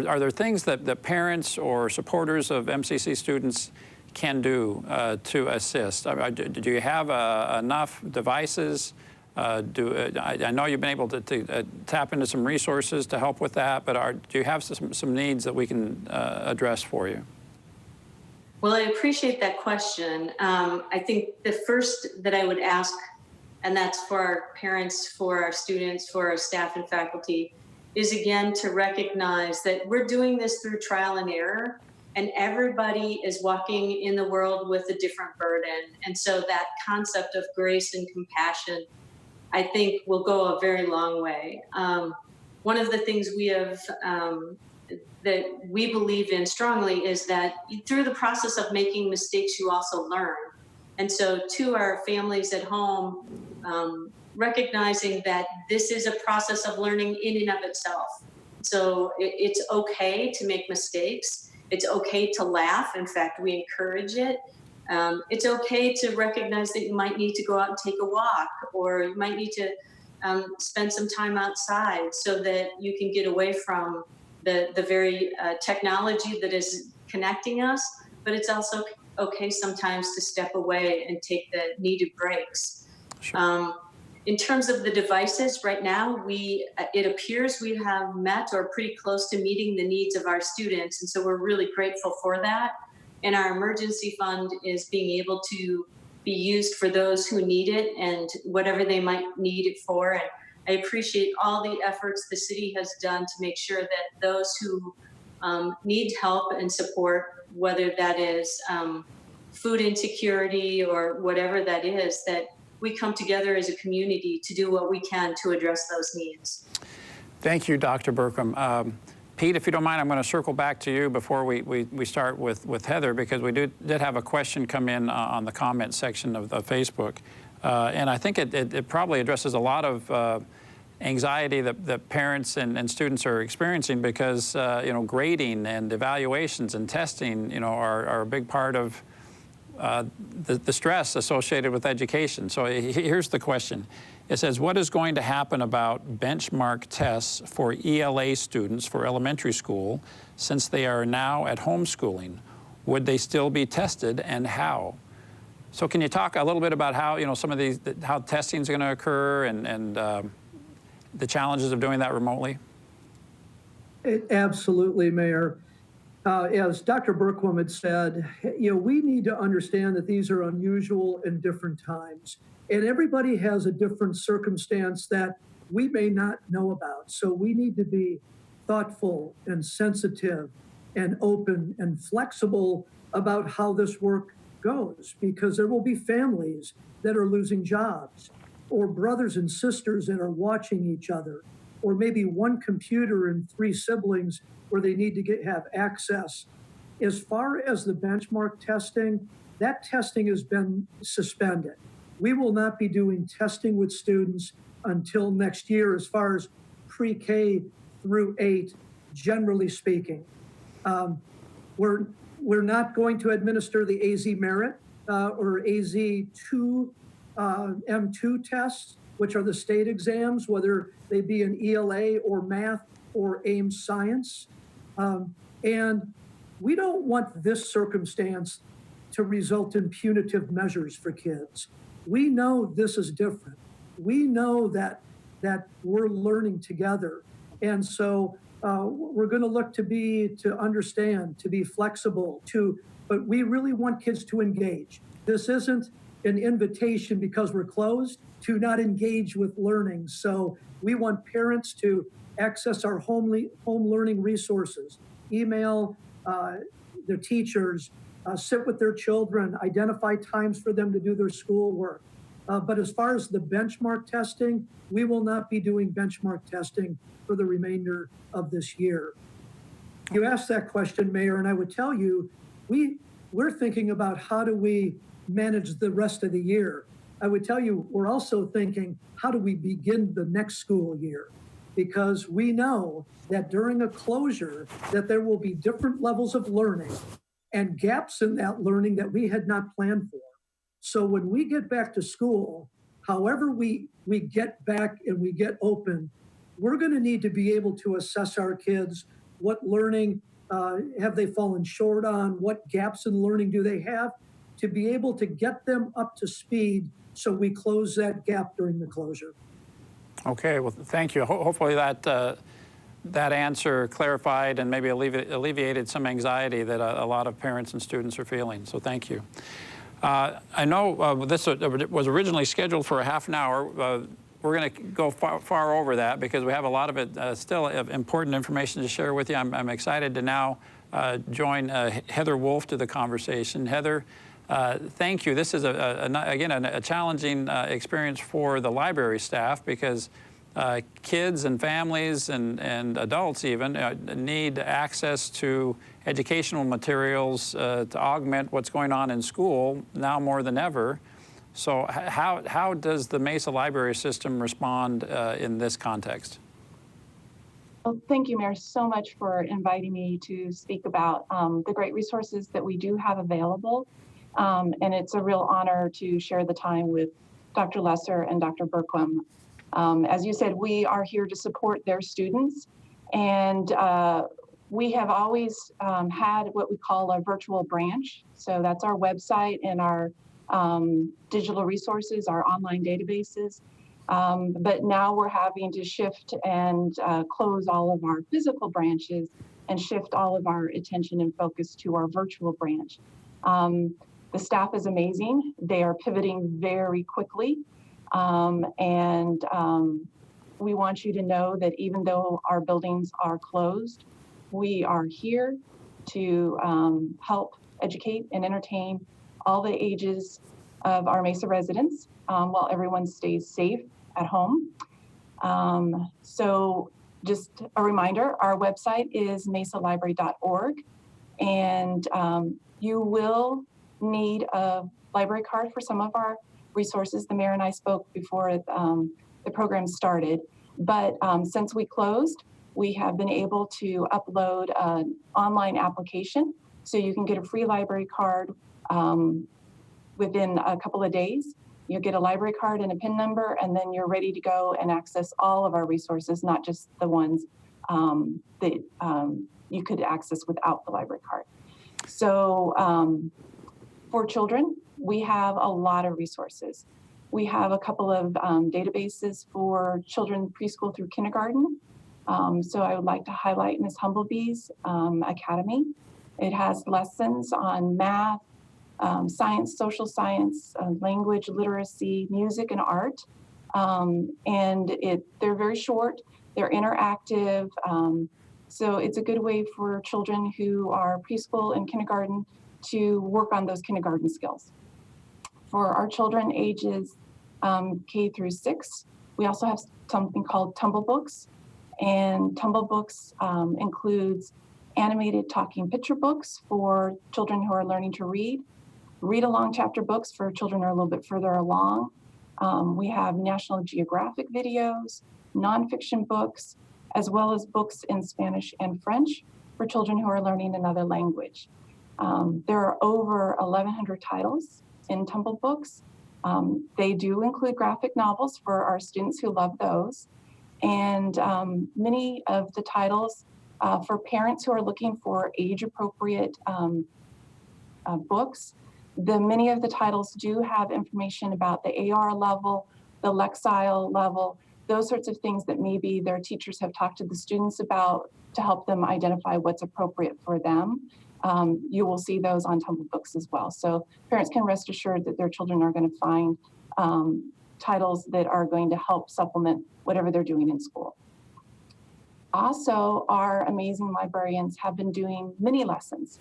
[SPEAKER 4] are there things that parents or supporters of MCC students can do to assist? Do you have enough devices? I know you've been able to tap into some resources to help with that, but do you have some needs that we can address for you?
[SPEAKER 6] Well, I appreciate that question. I think the first that I would ask, and that's for our parents, for our students, for our staff and faculty, is again to recognize that we're doing this through trial and error, and everybody is walking in the world with a different burden. And so that concept of grace and compassion, I think, will go a very long way. One of the things we have that we believe in strongly is that through the process of making mistakes, you also learn. And so to our families at home, recognizing that this is a process of learning in and of itself. So it's okay to make mistakes. It's okay to laugh. In fact, we encourage it. It's okay to recognize that you might need to go out and take a walk, or you might need to spend some time outside so that you can get away from the very technology that is connecting us. But it's also okay sometimes to step away and take the needed breaks. Sure. In terms of the devices, right now, it appears we have met or pretty close to meeting the needs of our students. And so we're really grateful for that. And our emergency fund is being able to be used for those who need it and whatever they might need it for. And I appreciate all the efforts the city has done to make sure that those who need help and support, whether that is food insecurity or whatever that is, that we come together as a community to do what we can to address those needs.
[SPEAKER 4] Thank you, Dr. Burkham. Pete, if you don't mind, I'm going to circle back to you before we start with Heather, because we did have a question come in on the comment section of Facebook. And I think it probably addresses a lot of anxiety that parents and students are experiencing, because grading and evaluations and testing are a big part of the stress associated with education. So here's the question. It says, what is going to happen about benchmark tests for ELA students for elementary school since they are now at homeschooling? Would they still be tested, and how? So can you talk a little bit about how, some of these, how testing is going to occur and the challenges of doing that remotely?
[SPEAKER 5] Absolutely, Mayor. As Dr. Burkham had said, we need to understand that these are unusual and different times. And everybody has a different circumstance that we may not know about. So we need to be thoughtful and sensitive and open and flexible about how this work goes, because there will be families that are losing jobs, or brothers and sisters that are watching each other, or maybe one computer and 3 siblings where they need to have access. As far as the benchmark testing, that testing has been suspended. We will not be doing testing with students until next year as far as pre-K through 8, generally speaking. We're not going to administer the AZ Merit or AZ 2 M2 tests, which are the state exams, whether they be in ELA or math or Ames science. And we don't want this circumstance to result in punitive measures for kids. We know this is different. We know that we're learning together. And so we're going to look to understand, to be flexible, but we really want kids to engage. This isn't an invitation because we're closed to not engage with learning. So we want parents to access our home learning resources, email their teachers, sit with their children, identify times for them to do their schoolwork. But as far as the benchmark testing, we will not be doing benchmark testing for the remainder of this year. You asked that question, Mayor, and I would tell you, we're thinking about how do we manage the rest of the year. I would tell you, we're also thinking, how do we begin the next school year? Because we know that during a closure, that there will be different levels of learning and gaps in that learning that we had not planned for. So when we get back to school, however we get back and we get open, we're going to need to be able to assess our kids. What learning have they fallen short on? What gaps in learning do they have? To be able to get them up to speed so we close that gap during the closure.
[SPEAKER 4] Okay, well, thank you. Hopefully that answer clarified and maybe alleviated some anxiety that a lot of parents and students are feeling. So thank you. I know this was originally scheduled for a half an hour. We're going to go far over that because we have a lot of it still important information to share with you. I'm excited to now join Heather Wolf to the conversation. Heather, thank you. This is, again, a challenging experience for the library staff because kids and families and adults even need access to educational materials to augment what's going on in school now more than ever. So how does the Mesa library system respond in this context?
[SPEAKER 3] Well, thank you, Mayor, so much for inviting me to speak about the great resources that we do have available. And it's a real honor to share the time with Dr. Lesser and Dr. Berquam. As you said, we are here to support their students. And we have always had what we call a virtual branch. So that's our website and our digital resources, our online databases. But now we're having to shift and close all of our physical branches and shift all of our attention and focus to our virtual branch. The staff is amazing. They are pivoting very quickly. And we want you to know that even though our buildings are closed, we are here to help educate and entertain all the ages of our Mesa residents while everyone stays safe at home. So just a reminder, our website is mesalibrary.org, and you will need a library card for some of our resources. The mayor and I spoke before the program started, but since we closed, we have been able to upload an online application so you can get a free library card within a couple of days. You get a library card and a PIN number, and then you're ready to go and access all of our resources, not just the ones that you could access without the library card. So for children, we have a lot of resources. We have a couple of databases for children preschool through kindergarten. So I would like to highlight Ms. Humblebee's Academy. It has lessons on math, science, social science, language, literacy, music, and art. And they're very short, they're interactive. So it's a good way for children who are preschool and kindergarten to work on those kindergarten skills. For our children ages K through 6, we also have something called Tumble Books. And Tumble Books includes animated talking picture books for children who are learning to read, read-along chapter books for children who are a little bit further along. We have National Geographic videos, nonfiction books, as well as books in Spanish and French for children who are learning another language. There are over 1,100 titles in Tumble Books, They do include graphic novels for our students who love those. And many of the titles for parents who are looking for age-appropriate books, many of the titles do have information about the AR level, the Lexile level, those sorts of things that maybe their teachers have talked to the students about to help them identify what's appropriate for them. You will see those on Tumble Books as well. So parents can rest assured that their children are going to find titles that are going to help supplement whatever they're doing in school. Also, our amazing librarians have been doing mini lessons.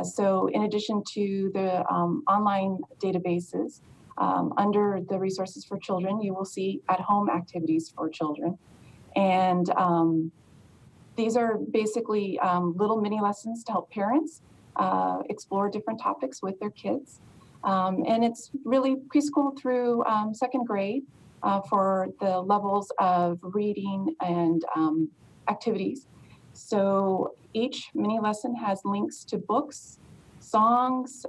[SPEAKER 3] So in addition to the online databases, under the resources for children, you will see at-home activities for children. And these are basically little mini lessons to help parents explore different topics with their kids. And it's really preschool through second grade for the levels of reading and activities. So each mini lesson has links to books, songs.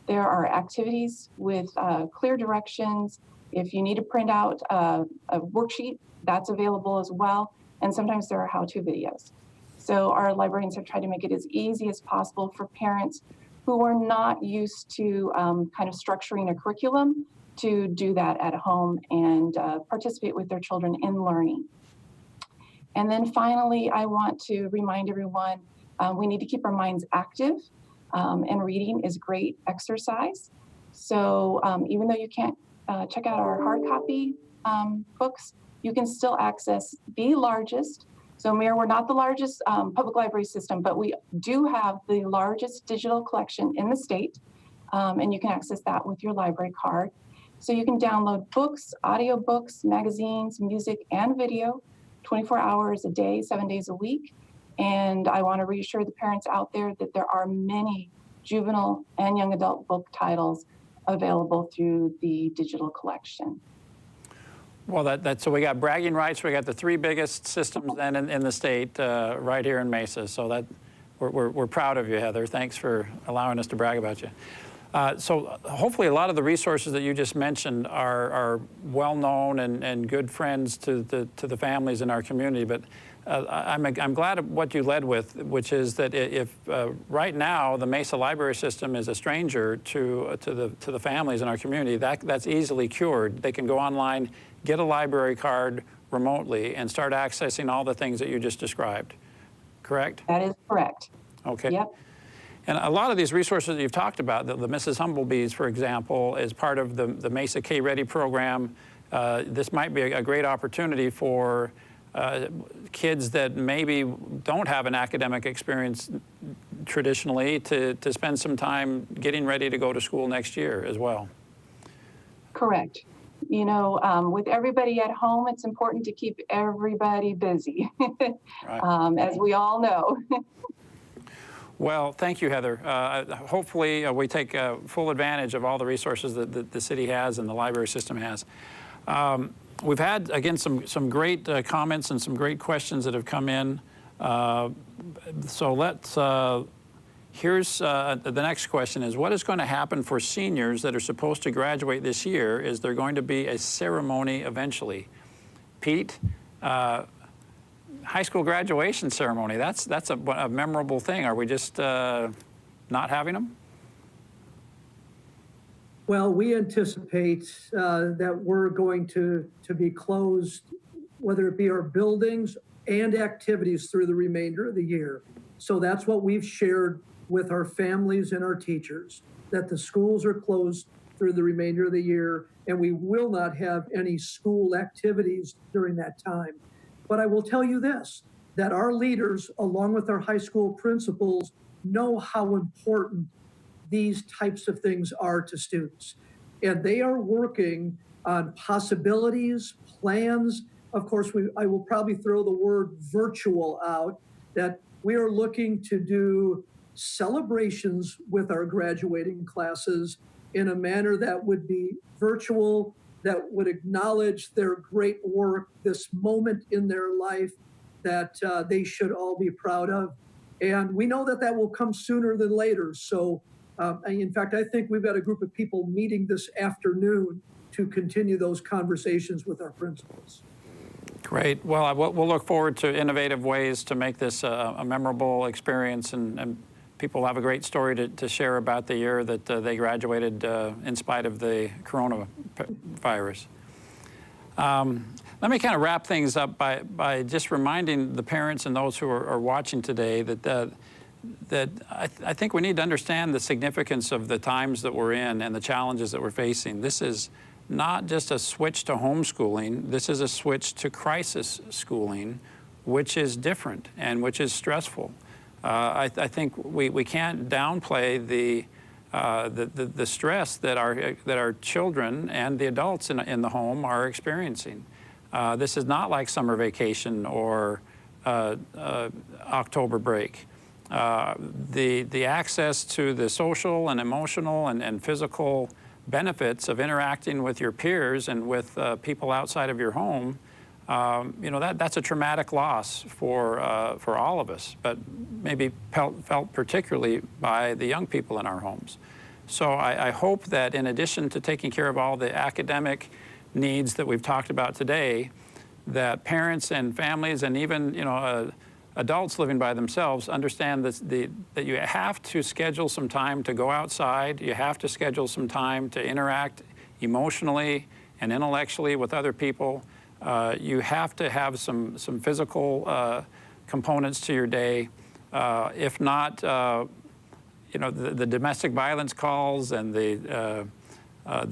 [SPEAKER 3] There are activities with clear directions. If you need to print out a worksheet, that's available as well. And sometimes there are how-to videos. So our librarians have tried to make it as easy as possible for parents who are not used to kind of structuring a curriculum to do that at home and participate with their children in learning. And then finally, I want to remind everyone, we need to keep our minds active, and reading is great exercise. So even though you can't check out our hard copy books, you can still access the largest. So Mayor, we're not the largest public library system, but we do have the largest digital collection in the state, and you can access that with your library card. So you can download books, audiobooks, magazines, music, and video 24 hours a day, 7 days a week. And I want to reassure the parents out there that there are many juvenile and young adult book titles available through the digital collection.
[SPEAKER 4] Well, so we got bragging rights. We got the three biggest systems then in the state right here in Mesa. So that we're proud of you, Heather. Thanks for allowing us to brag about you. So hopefully a lot of the resources that you just mentioned are well known and good friends to the families in our community. But I'm glad of what you led with, which is that if right now the Mesa library system is a stranger to the families in our community, that's easily cured. They can go online, get a library card remotely, and start accessing all the things that you just described. Correct?
[SPEAKER 3] That is correct.
[SPEAKER 4] Okay.
[SPEAKER 3] Yep.
[SPEAKER 4] And a lot of these resources that you've talked about, the Mrs. Humblebees, for example, is part of the Mesa K-Ready program. This might be a great opportunity for kids that maybe don't have an academic experience traditionally to spend some time getting ready to go to school next year as well.
[SPEAKER 3] Correct. You know, with everybody at home, it's important to keep everybody busy, right. As we all know.
[SPEAKER 4] Well, thank you, Heather. Hopefully we take full advantage of all the resources that the city has and the library system has. We've had, again, some great comments and some great questions that have come in. So let's, here's the next question is, what is going to happen for seniors that are supposed to graduate this year? Is there going to be a ceremony eventually? Pete? High school graduation ceremony, that's a memorable thing. Are we just not having them?
[SPEAKER 5] Well, we anticipate that we're going to be closed, whether it be our buildings and activities through the remainder of the year. So that's what we've shared with our families and our teachers, that the schools are closed through the remainder of the year, and we will not have any school activities during that time. But I will tell you this, that our leaders, along with our high school principals, know how important these types of things are to students. And they are working on possibilities, plans. Of course, I will probably throw the word virtual out, that we are looking to do celebrations with our graduating classes in a manner that would be virtual, that would acknowledge their great work, this moment in their life that they should all be proud of. And we know that that will come sooner than later. So In fact, I think we've got a group of people meeting this afternoon to continue those conversations with our principals.
[SPEAKER 4] Great. Well, we'll look forward to innovative ways to make this a memorable experience, and people have a great story to share about the year that they graduated in spite of the coronavirus. Let me kind of wrap things up by just reminding the parents and those who are watching today that I think we need to understand the significance of the times that we're in and the challenges that we're facing. This is not just a switch to homeschooling. This is a switch to crisis schooling, which is different and which is stressful. I think we can't downplay the stress that our children and the adults in the home are experiencing. This is not like summer vacation or October break. The access to the social and emotional and physical benefits of interacting with your peers and with people outside of your home, that's a traumatic loss for all of us, but maybe felt particularly by the young people in our homes. So I hope that in addition to taking care of all the academic needs that we've talked about today, that parents and families and even adults living by themselves understand that you have to schedule some time to go outside. You have to schedule some time to interact emotionally and intellectually with other people. You have to have some physical components to your day. If not, the domestic violence calls and the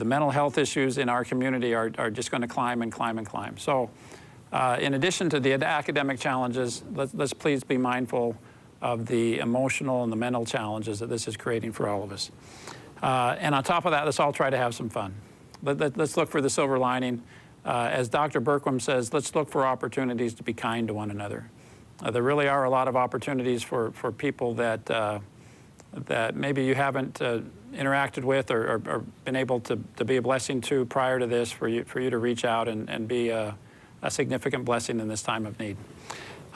[SPEAKER 4] mental health issues in our community are just going to climb and climb and climb. So in addition to the academic challenges, let's please be mindful of the emotional and the mental challenges that this is creating for all of us. And on top of that, let's all try to have some fun. Let's look for the silver lining. As Dr. Berkwam says, let's look for opportunities to be kind to one another. There really are a lot of opportunities for people that maybe you haven't interacted with or been able to be a blessing to prior to this, for you to reach out and be a significant blessing in this time of need.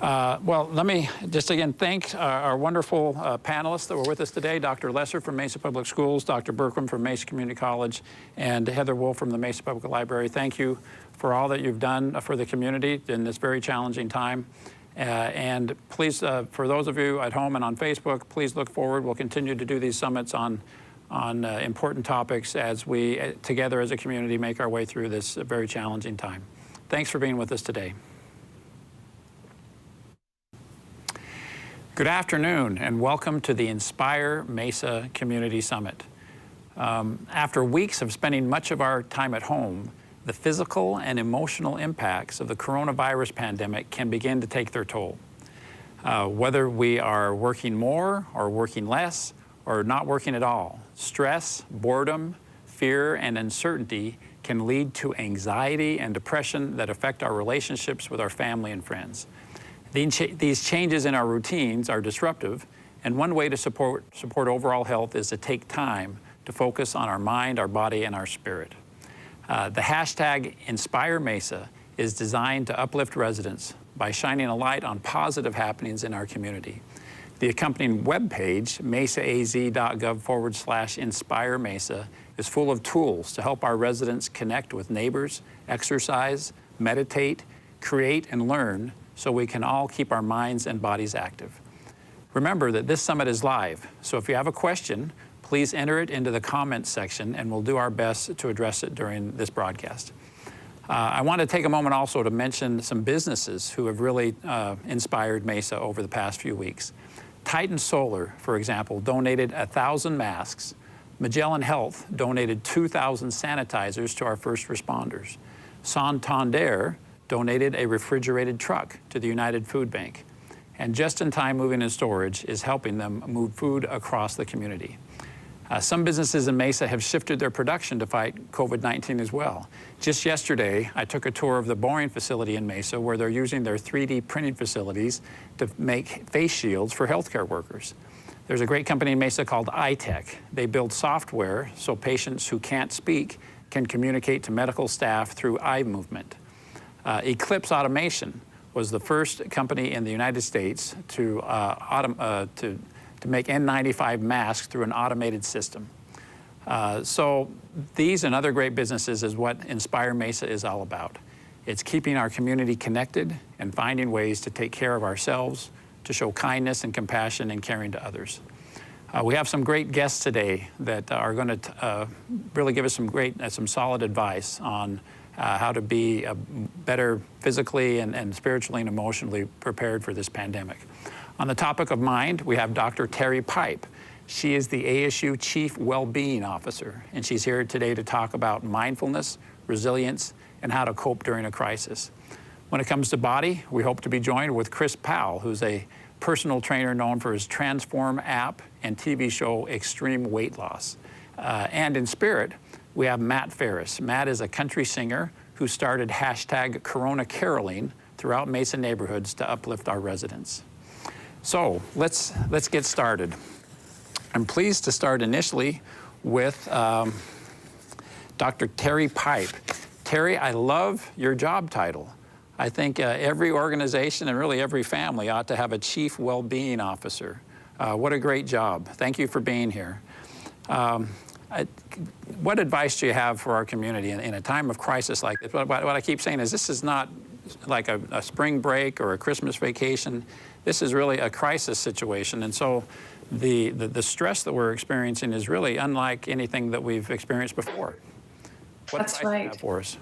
[SPEAKER 4] Well, let me just again thank our wonderful panelists that were with us today, Dr. Lesser from Mesa Public Schools, Dr. Berkwam from Mesa Community College, and Heather Wolf from the Mesa Public Library. Thank you for all that you've done for the community in this very challenging time. And please, for those of you at home and on Facebook, please look forward. We'll continue to do these summits on important topics as we, together as a community, make our way through this very challenging time. Thanks for being with us today. Good afternoon and welcome to the Inspire Mesa Community Summit. After weeks of spending much of our time at home, the physical and emotional impacts of the coronavirus pandemic can begin to take their toll. Whether we are working more or working less or not working at all, stress, boredom, fear, and uncertainty can lead to anxiety and depression that affect our relationships with our family and friends. These changes in our routines are disruptive, and one way to support overall health is to take time to focus on our mind, our body, and our spirit. The hashtag Inspire Mesa is designed to uplift residents by shining a light on positive happenings in our community. The accompanying webpage, mesaaz.gov/Inspire Mesa, is full of tools to help our residents connect with neighbors, exercise, meditate, create, and learn so we can all keep our minds and bodies active. Remember that this summit is live, so if you have a question, please enter it into the comments section and we'll do our best to address it during this broadcast. I want to take a moment also to mention some businesses who have really inspired Mesa over the past few weeks. Titan Solar, for example, donated 1,000 masks. Magellan Health donated 2,000 sanitizers to our first responders. Santander donated a refrigerated truck to the United Food Bank. And Just-in-Time Moving and Storage is helping them move food across the community. Some businesses in Mesa have shifted their production to fight COVID-19 as well. Just yesterday, I took a tour of the boring facility in Mesa where they're using their 3D printing facilities to make face shields for healthcare workers. There's a great company in Mesa called iTech. They build software so patients who can't speak can communicate to medical staff through eye movement. Eclipse Automation was the first company in the United States to to make N95 masks through an automated system. So these and other great businesses is what Inspire Mesa is all about. It's keeping our community connected and finding ways to take care of ourselves, to show kindness and compassion and caring to others. We have some great guests today that are going to really give us some solid advice on how to be better physically and spiritually and emotionally prepared for this pandemic. On the topic of mind, we have Dr. Terry Pipe. She is the ASU Chief Wellbeing Officer, and she's here today to talk about mindfulness, resilience, and how to cope during a crisis. When it comes to body, we hope to be joined with Chris Powell, who's a personal trainer known for his Transform app and TV show Extreme Weight Loss. And in spirit, we have Matt Ferris. Matt is a country singer who started hashtag Corona Caroling throughout Mesa neighborhoods to uplift our residents. So let's get started. I'm pleased to start initially with Dr. Terry Pipe. Terry, I love your job title. I think every organization and really every family ought to have a Chief Wellbeing Officer. What a great job. Thank you for being here. What advice do you have for our community in a time of crisis like this? What I keep saying is this is not like a spring break or a Christmas vacation. This is really a crisis situation. And so the stress that we're experiencing is really unlike anything that we've experienced before. What
[SPEAKER 7] That's
[SPEAKER 4] advice do you
[SPEAKER 7] right.
[SPEAKER 4] have for us?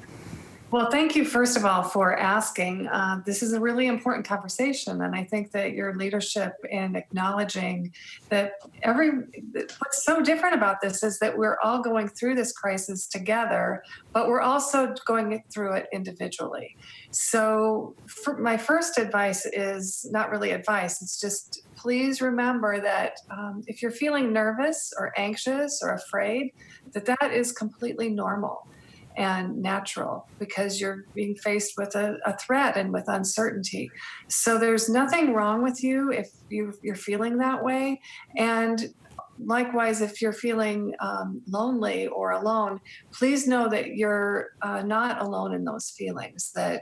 [SPEAKER 7] Well, thank you, first of all, for asking. This is a really important conversation, and I think that your leadership in acknowledging that what's so different about this is that we're all going through this crisis together, but we're also going through it individually. So my first advice is not really advice, it's just please remember that if you're feeling nervous or anxious or afraid, that is completely normal and natural because you're being faced with a threat and with uncertainty. So there's nothing wrong with you if you're feeling that way. And likewise, if you're feeling lonely or alone, please know that you're not alone in those feelings, that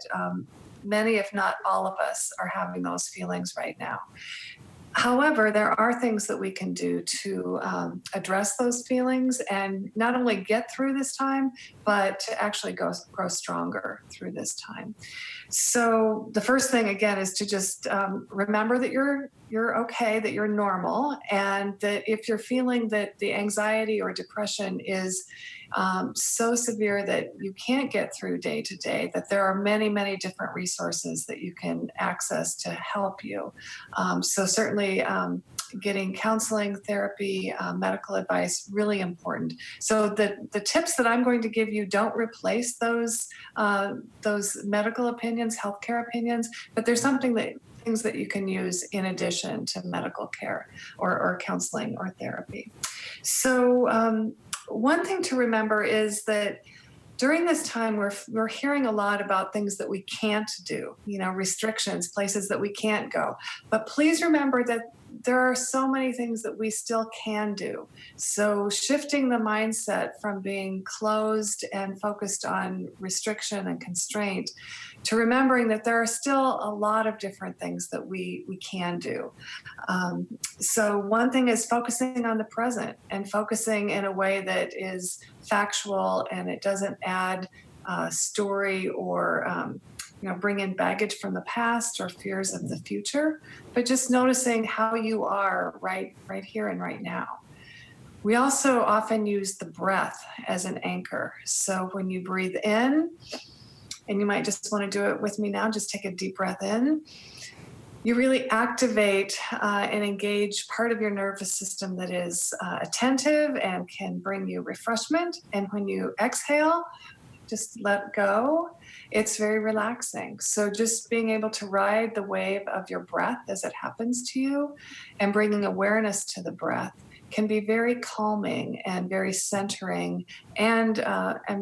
[SPEAKER 7] many, if not all of us, are having those feelings right now. However, there are things that we can do to address those feelings and not only get through this time, but to actually grow stronger through this time. So the first thing, again, is to just remember that you're okay, that you're normal, and that if you're feeling that the anxiety or depression is so severe that you can't get through day to day, that there are many, many different resources that you can access to help you. So certainly getting counseling, therapy, medical advice, really important. So the tips that I'm going to give you don't replace those medical opinions, healthcare opinions, but there's things that you can use in addition to medical care or counseling or therapy. So one thing to remember is that during this time, we're hearing a lot about things that we can't do, restrictions, places that we can't go. But please remember that there are so many things that we still can do. So shifting the mindset from being closed and focused on restriction and constraint to remembering that there are still a lot of different things that we can do. So one thing is focusing on the present and focusing in a way that is factual and it doesn't add story or bring in baggage from the past or fears of the future, but just noticing how you are right here and right now. We also often use the breath as an anchor. So when you breathe in, and you might just want to do it with me now, just take a deep breath in. You really activate and engage part of your nervous system that is attentive and can bring you refreshment. And when you exhale, just let go. It's very relaxing. So just being able to ride the wave of your breath as it happens to you and bringing awareness to the breath can be very calming and very centering and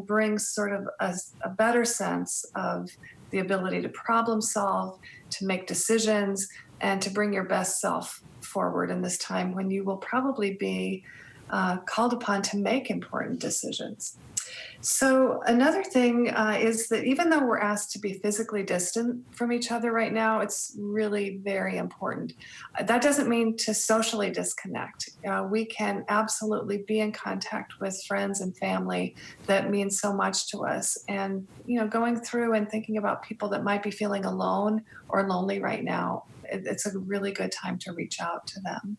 [SPEAKER 7] brings sort of a better sense of the ability to problem solve, to make decisions, and to bring your best self forward in this time when you will probably be called upon to make important decisions. So another thing is that even though we're asked to be physically distant from each other right now, it's really very important. That doesn't mean to socially disconnect. We can absolutely be in contact with friends and family that means so much to us. And, going through and thinking about people that might be feeling alone or lonely right now, it's a really good time to reach out to them.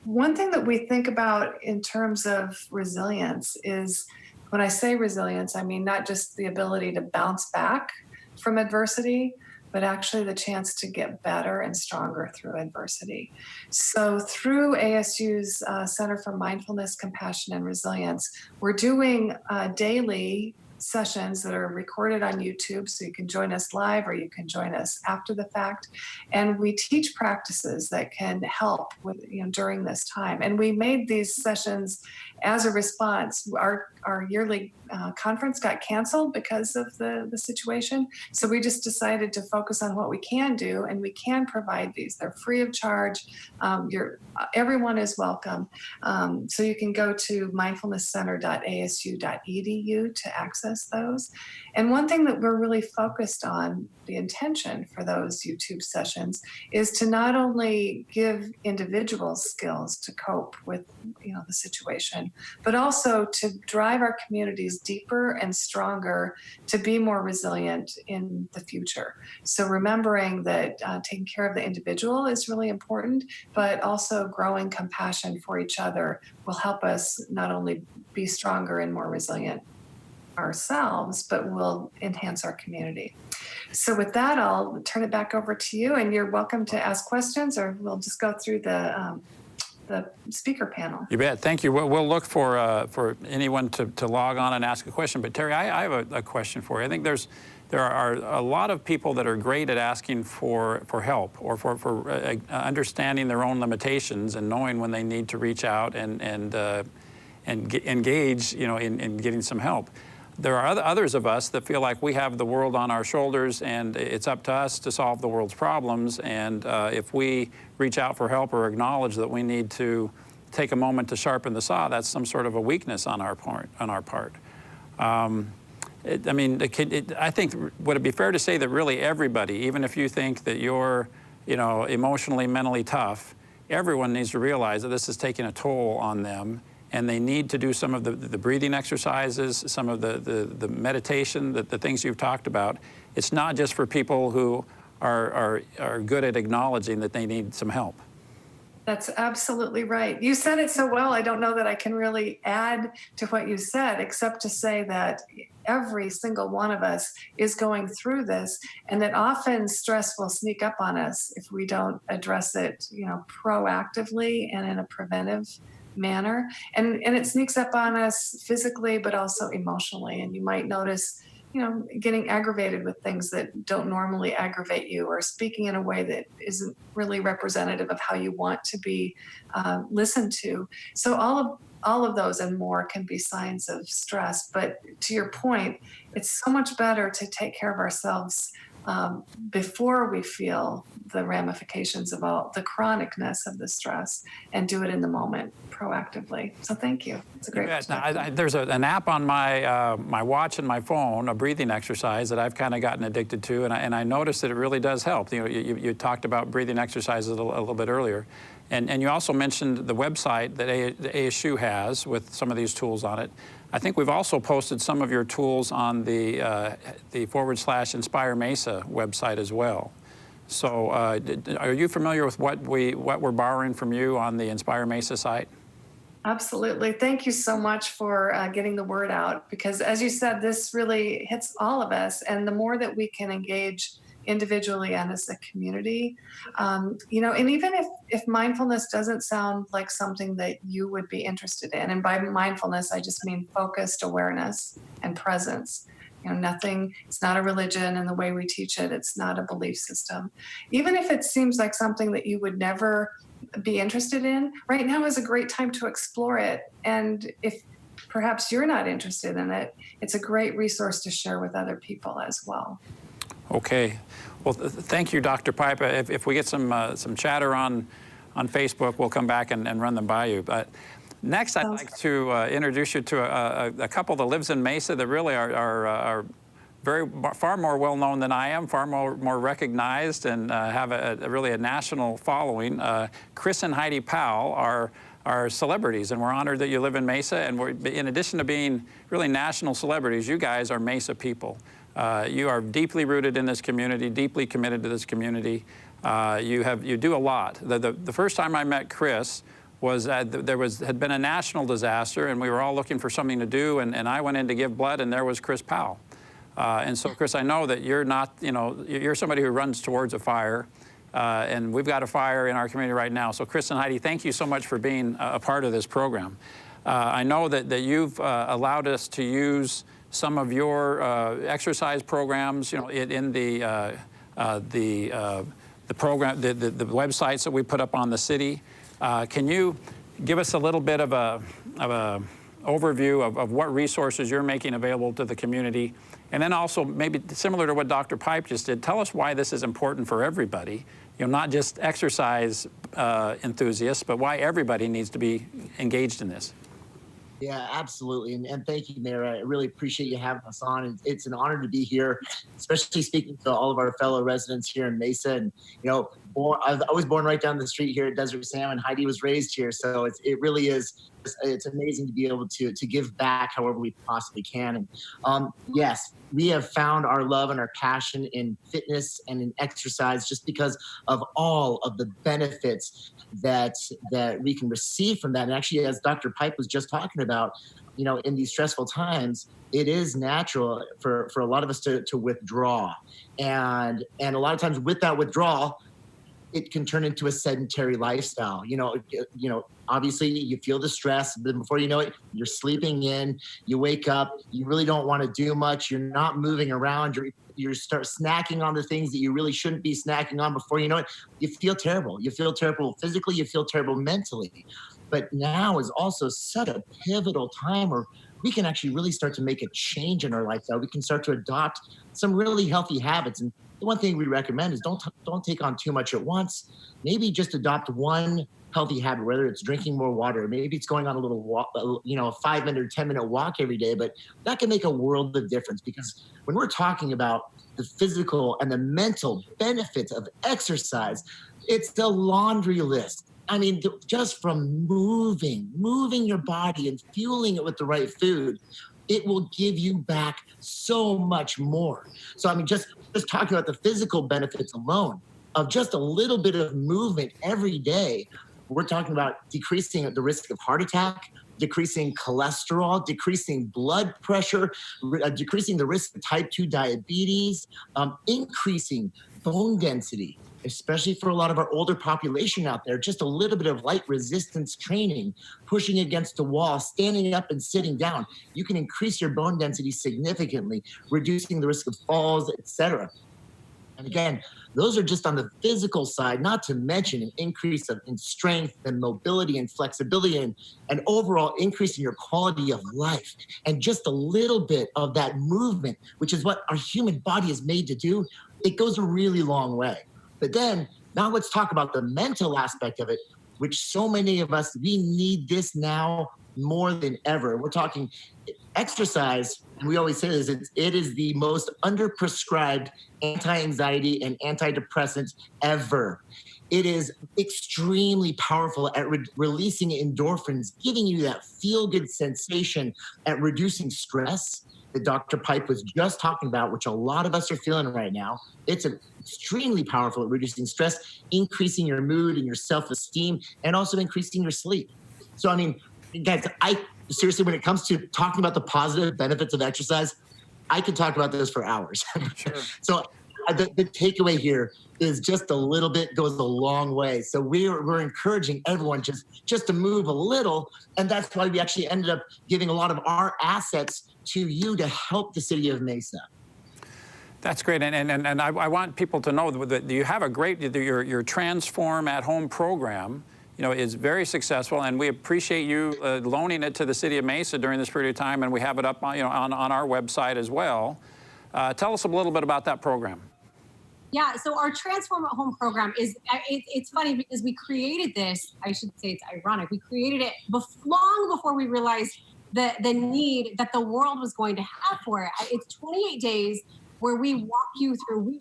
[SPEAKER 7] One thing that we think about in terms of resilience is, when I say resilience, I mean not just the ability to bounce back from adversity, but actually the chance to get better and stronger through adversity. So through ASU's Center for Mindfulness, Compassion, and Resilience, we're doing daily sessions that are recorded on YouTube, so you can join us live or you can join us after the fact. And we teach practices that can help with during this time. And we made these sessions as a response. Our yearly conference got canceled because of the situation. So we just decided to focus on what we can do, and we can provide these. They're free of charge. Everyone is welcome. So you can go to mindfulnesscenter.asu.edu to access those. And one thing that we're really focused on, the intention for those YouTube sessions, is to not only give individuals skills to cope with the situation, but also to drive our communities deeper and stronger to be more resilient in the future. So remembering that taking care of the individual is really important, but also growing compassion for each other will help us not only be stronger and more resilient ourselves, but will enhance our community. So with that, I'll turn it back over to you, and you're welcome to ask questions, or we'll just go through the speaker panel.
[SPEAKER 4] You bet. Thank you. We'll look for anyone to log on and ask a question. But Terry, I have a question for you. I think there are a lot of people that are great at asking for help, or for understanding their own limitations and knowing when they need to reach out and engage, in getting some help. There are others of us that feel like we have the world on our shoulders and it's up to us to solve the world's problems. And if we reach out for help or acknowledge that we need to take a moment to sharpen the saw, that's some sort of a weakness on our part. I think, would it be fair to say that really everybody, even if you think that you're, emotionally, mentally tough, everyone needs to realize that this is taking a toll on them, and they need to do some of the breathing exercises, some of the meditation, the things you've talked about. It's not just for people who are good at acknowledging that they need some help.
[SPEAKER 7] That's absolutely right. You said it so well, I don't know that I can really add to what you said, except to say that every single one of us is going through this, and that often stress will sneak up on us if we don't address it, proactively and in a preventive manner. And it sneaks up on us physically, but also emotionally. And you might notice, getting aggravated with things that don't normally aggravate you, or speaking in a way that isn't really representative of how you want to be listened to. So all of those and more can be signs of stress. But to your point, it's so much better to take care of ourselves before we feel the ramifications of all the chronicness of the stress, and do it in the moment proactively. So thank you. It's a great perspective.
[SPEAKER 4] There's an app on my watch and my phone, a breathing exercise that I've kind of gotten addicted to, and I noticed that it really does help. You talked about breathing exercises a little bit earlier. And you also mentioned the website that the ASU has with some of these tools on it. I think we've also posted some of your tools on the /Inspire Mesa website as well. So are you familiar with what we're borrowing from you on the Inspire Mesa site?
[SPEAKER 7] Absolutely. Thank you so much for getting the word out, because as you said, this really hits all of us. And the more that we can engage individually and as a community, and even if mindfulness doesn't sound like something that you would be interested in, and by mindfulness, I just mean focused awareness and presence. It's not a religion in the way we teach it. It's not a belief system. Even if it seems like something that you would never be interested in, right now is a great time to explore it. And if perhaps you're not interested in it, it's a great resource to share with other people as well.
[SPEAKER 4] Okay. Well, thank you, Dr. Pipe. If we get some chatter on Facebook, we'll come back and run them by you. But Next, I'd like to introduce you to a couple that lives in Mesa that really are far more well-known than I am, far more recognized, and have really a national following. Chris and Heidi Powell are celebrities, and we're honored that you live in Mesa. And in addition to being really national celebrities, you guys are Mesa people. You are deeply rooted in this community, deeply committed to this community. You do a lot. The first time I met Chris was had been a national disaster, and we were all looking for something to do, and I went in to give blood, and there was Chris Powell. And so, Chris, I know that you're not, you're somebody who runs towards a fire, and we've got a fire in our community right now. So, Chris and Heidi, thank you so much for being a part of this program. I know that you've allowed us to use some of your exercise programs, in the program, the websites that we put up on the city. Can you give us a little bit of a overview of what resources you're making available to the community? And then also, maybe similar to what Dr. Pipe just did, tell us why this is important for everybody, not just exercise enthusiasts, but why everybody needs to be engaged in this.
[SPEAKER 8] Yeah, absolutely. And thank you, Mayor. I really appreciate you having us on. It's an honor to be here, especially speaking to all of our fellow residents here in Mesa. And, I was born right down the street here at Desert Sam, and Heidi was raised here. So it really is, it's amazing to be able to give back however we possibly can. And yes, we have found our love and our passion in fitness and in exercise just because of all of the benefits that we can receive from that. And actually, as Dr. Pipe was just talking about, in these stressful times, it is natural for a lot of us to withdraw. And a lot of times with that withdrawal, it can turn into a sedentary lifestyle. Obviously you feel the stress, but before you know it, you're sleeping in, you wake up, you really don't want to do much. You're not moving around. You start snacking on the things that you really shouldn't be snacking on. Before you know it, you feel terrible. You feel terrible physically, you feel terrible mentally. But now is also such a pivotal time where we can actually really start to make a change in our lifestyle. We can start to adopt some really healthy habits. And the one thing we recommend is don't take on too much at once. Maybe just adopt one healthy habit, whether it's drinking more water, maybe it's going on a little walk, a 5-minute or 10-minute walk every day, but that can make a world of difference. Because when we're talking about the physical and the mental benefits of exercise, it's the laundry list. I mean, just from moving your body and fueling it with the right food, it will give you back so much more. So, I mean, just talking about the physical benefits alone of just a little bit of movement every day, we're talking about decreasing the risk of heart attack, decreasing cholesterol, decreasing blood pressure, decreasing the risk of type 2 diabetes, increasing bone density, especially for a lot of our older population out there. Just a little bit of light resistance training, pushing against the wall, standing up and sitting down. You can increase your bone density significantly, reducing the risk of falls, etc. And again, those are just on the physical side, not to mention an increase in strength and mobility and flexibility and overall increase in your quality of life. And just a little bit of that movement, which is what our human body is made to do, it goes a really long way. But then, now let's talk about the mental aspect of it, which so many of us, we need this now more than ever. We're talking exercise, and we always say this, it is the most underprescribed anti-anxiety and antidepressant ever. It is extremely powerful at releasing endorphins, giving you that feel-good sensation at reducing stress that Dr. Pipe was just talking about, which a lot of us are feeling right now. It's extremely powerful at reducing stress, increasing your mood and your self-esteem, and also increasing your sleep. So, I mean, guys, seriously, when it comes to talking about the positive benefits of exercise, I could talk about this for hours. Sure. So the takeaway here is just a little bit goes a long way. So we're encouraging everyone just to move a little. And that's why we actually ended up giving a lot of our assets to you to help the city of Mesa.
[SPEAKER 4] That's great, and I want people to know that you have a great, your Transform at Home program, is very successful, and we appreciate you loaning it to the city of Mesa during this period of time, and we have it up on our website as well. Tell us a little bit about that program.
[SPEAKER 9] Yeah, so our Transform at Home program it's funny because we created this, I should say it's ironic, we created it long before we realized the need that the world was going to have for it. It's 28 days where we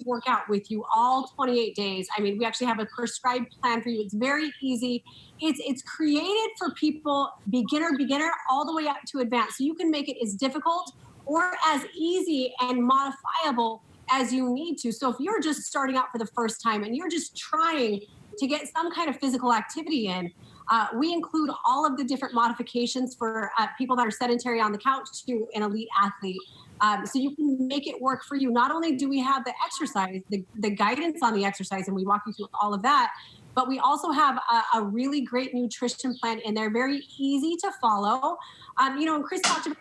[SPEAKER 9] work out with you all 28 days. I mean, we actually have a prescribed plan for you. It's very easy. It's created for people, beginner, all the way up to advanced. So you can make it as difficult or as easy and modifiable as you need to. So if you're just starting out for the first time and you're just trying to get some kind of physical activity in, we include all of the different modifications for people that are sedentary on the couch to an elite athlete. So you can make it work for you. Not only do we have the exercise, the guidance on the exercise, and we walk you through all of that, but we also have a really great nutrition plan in there, very easy to follow. And Chris talked about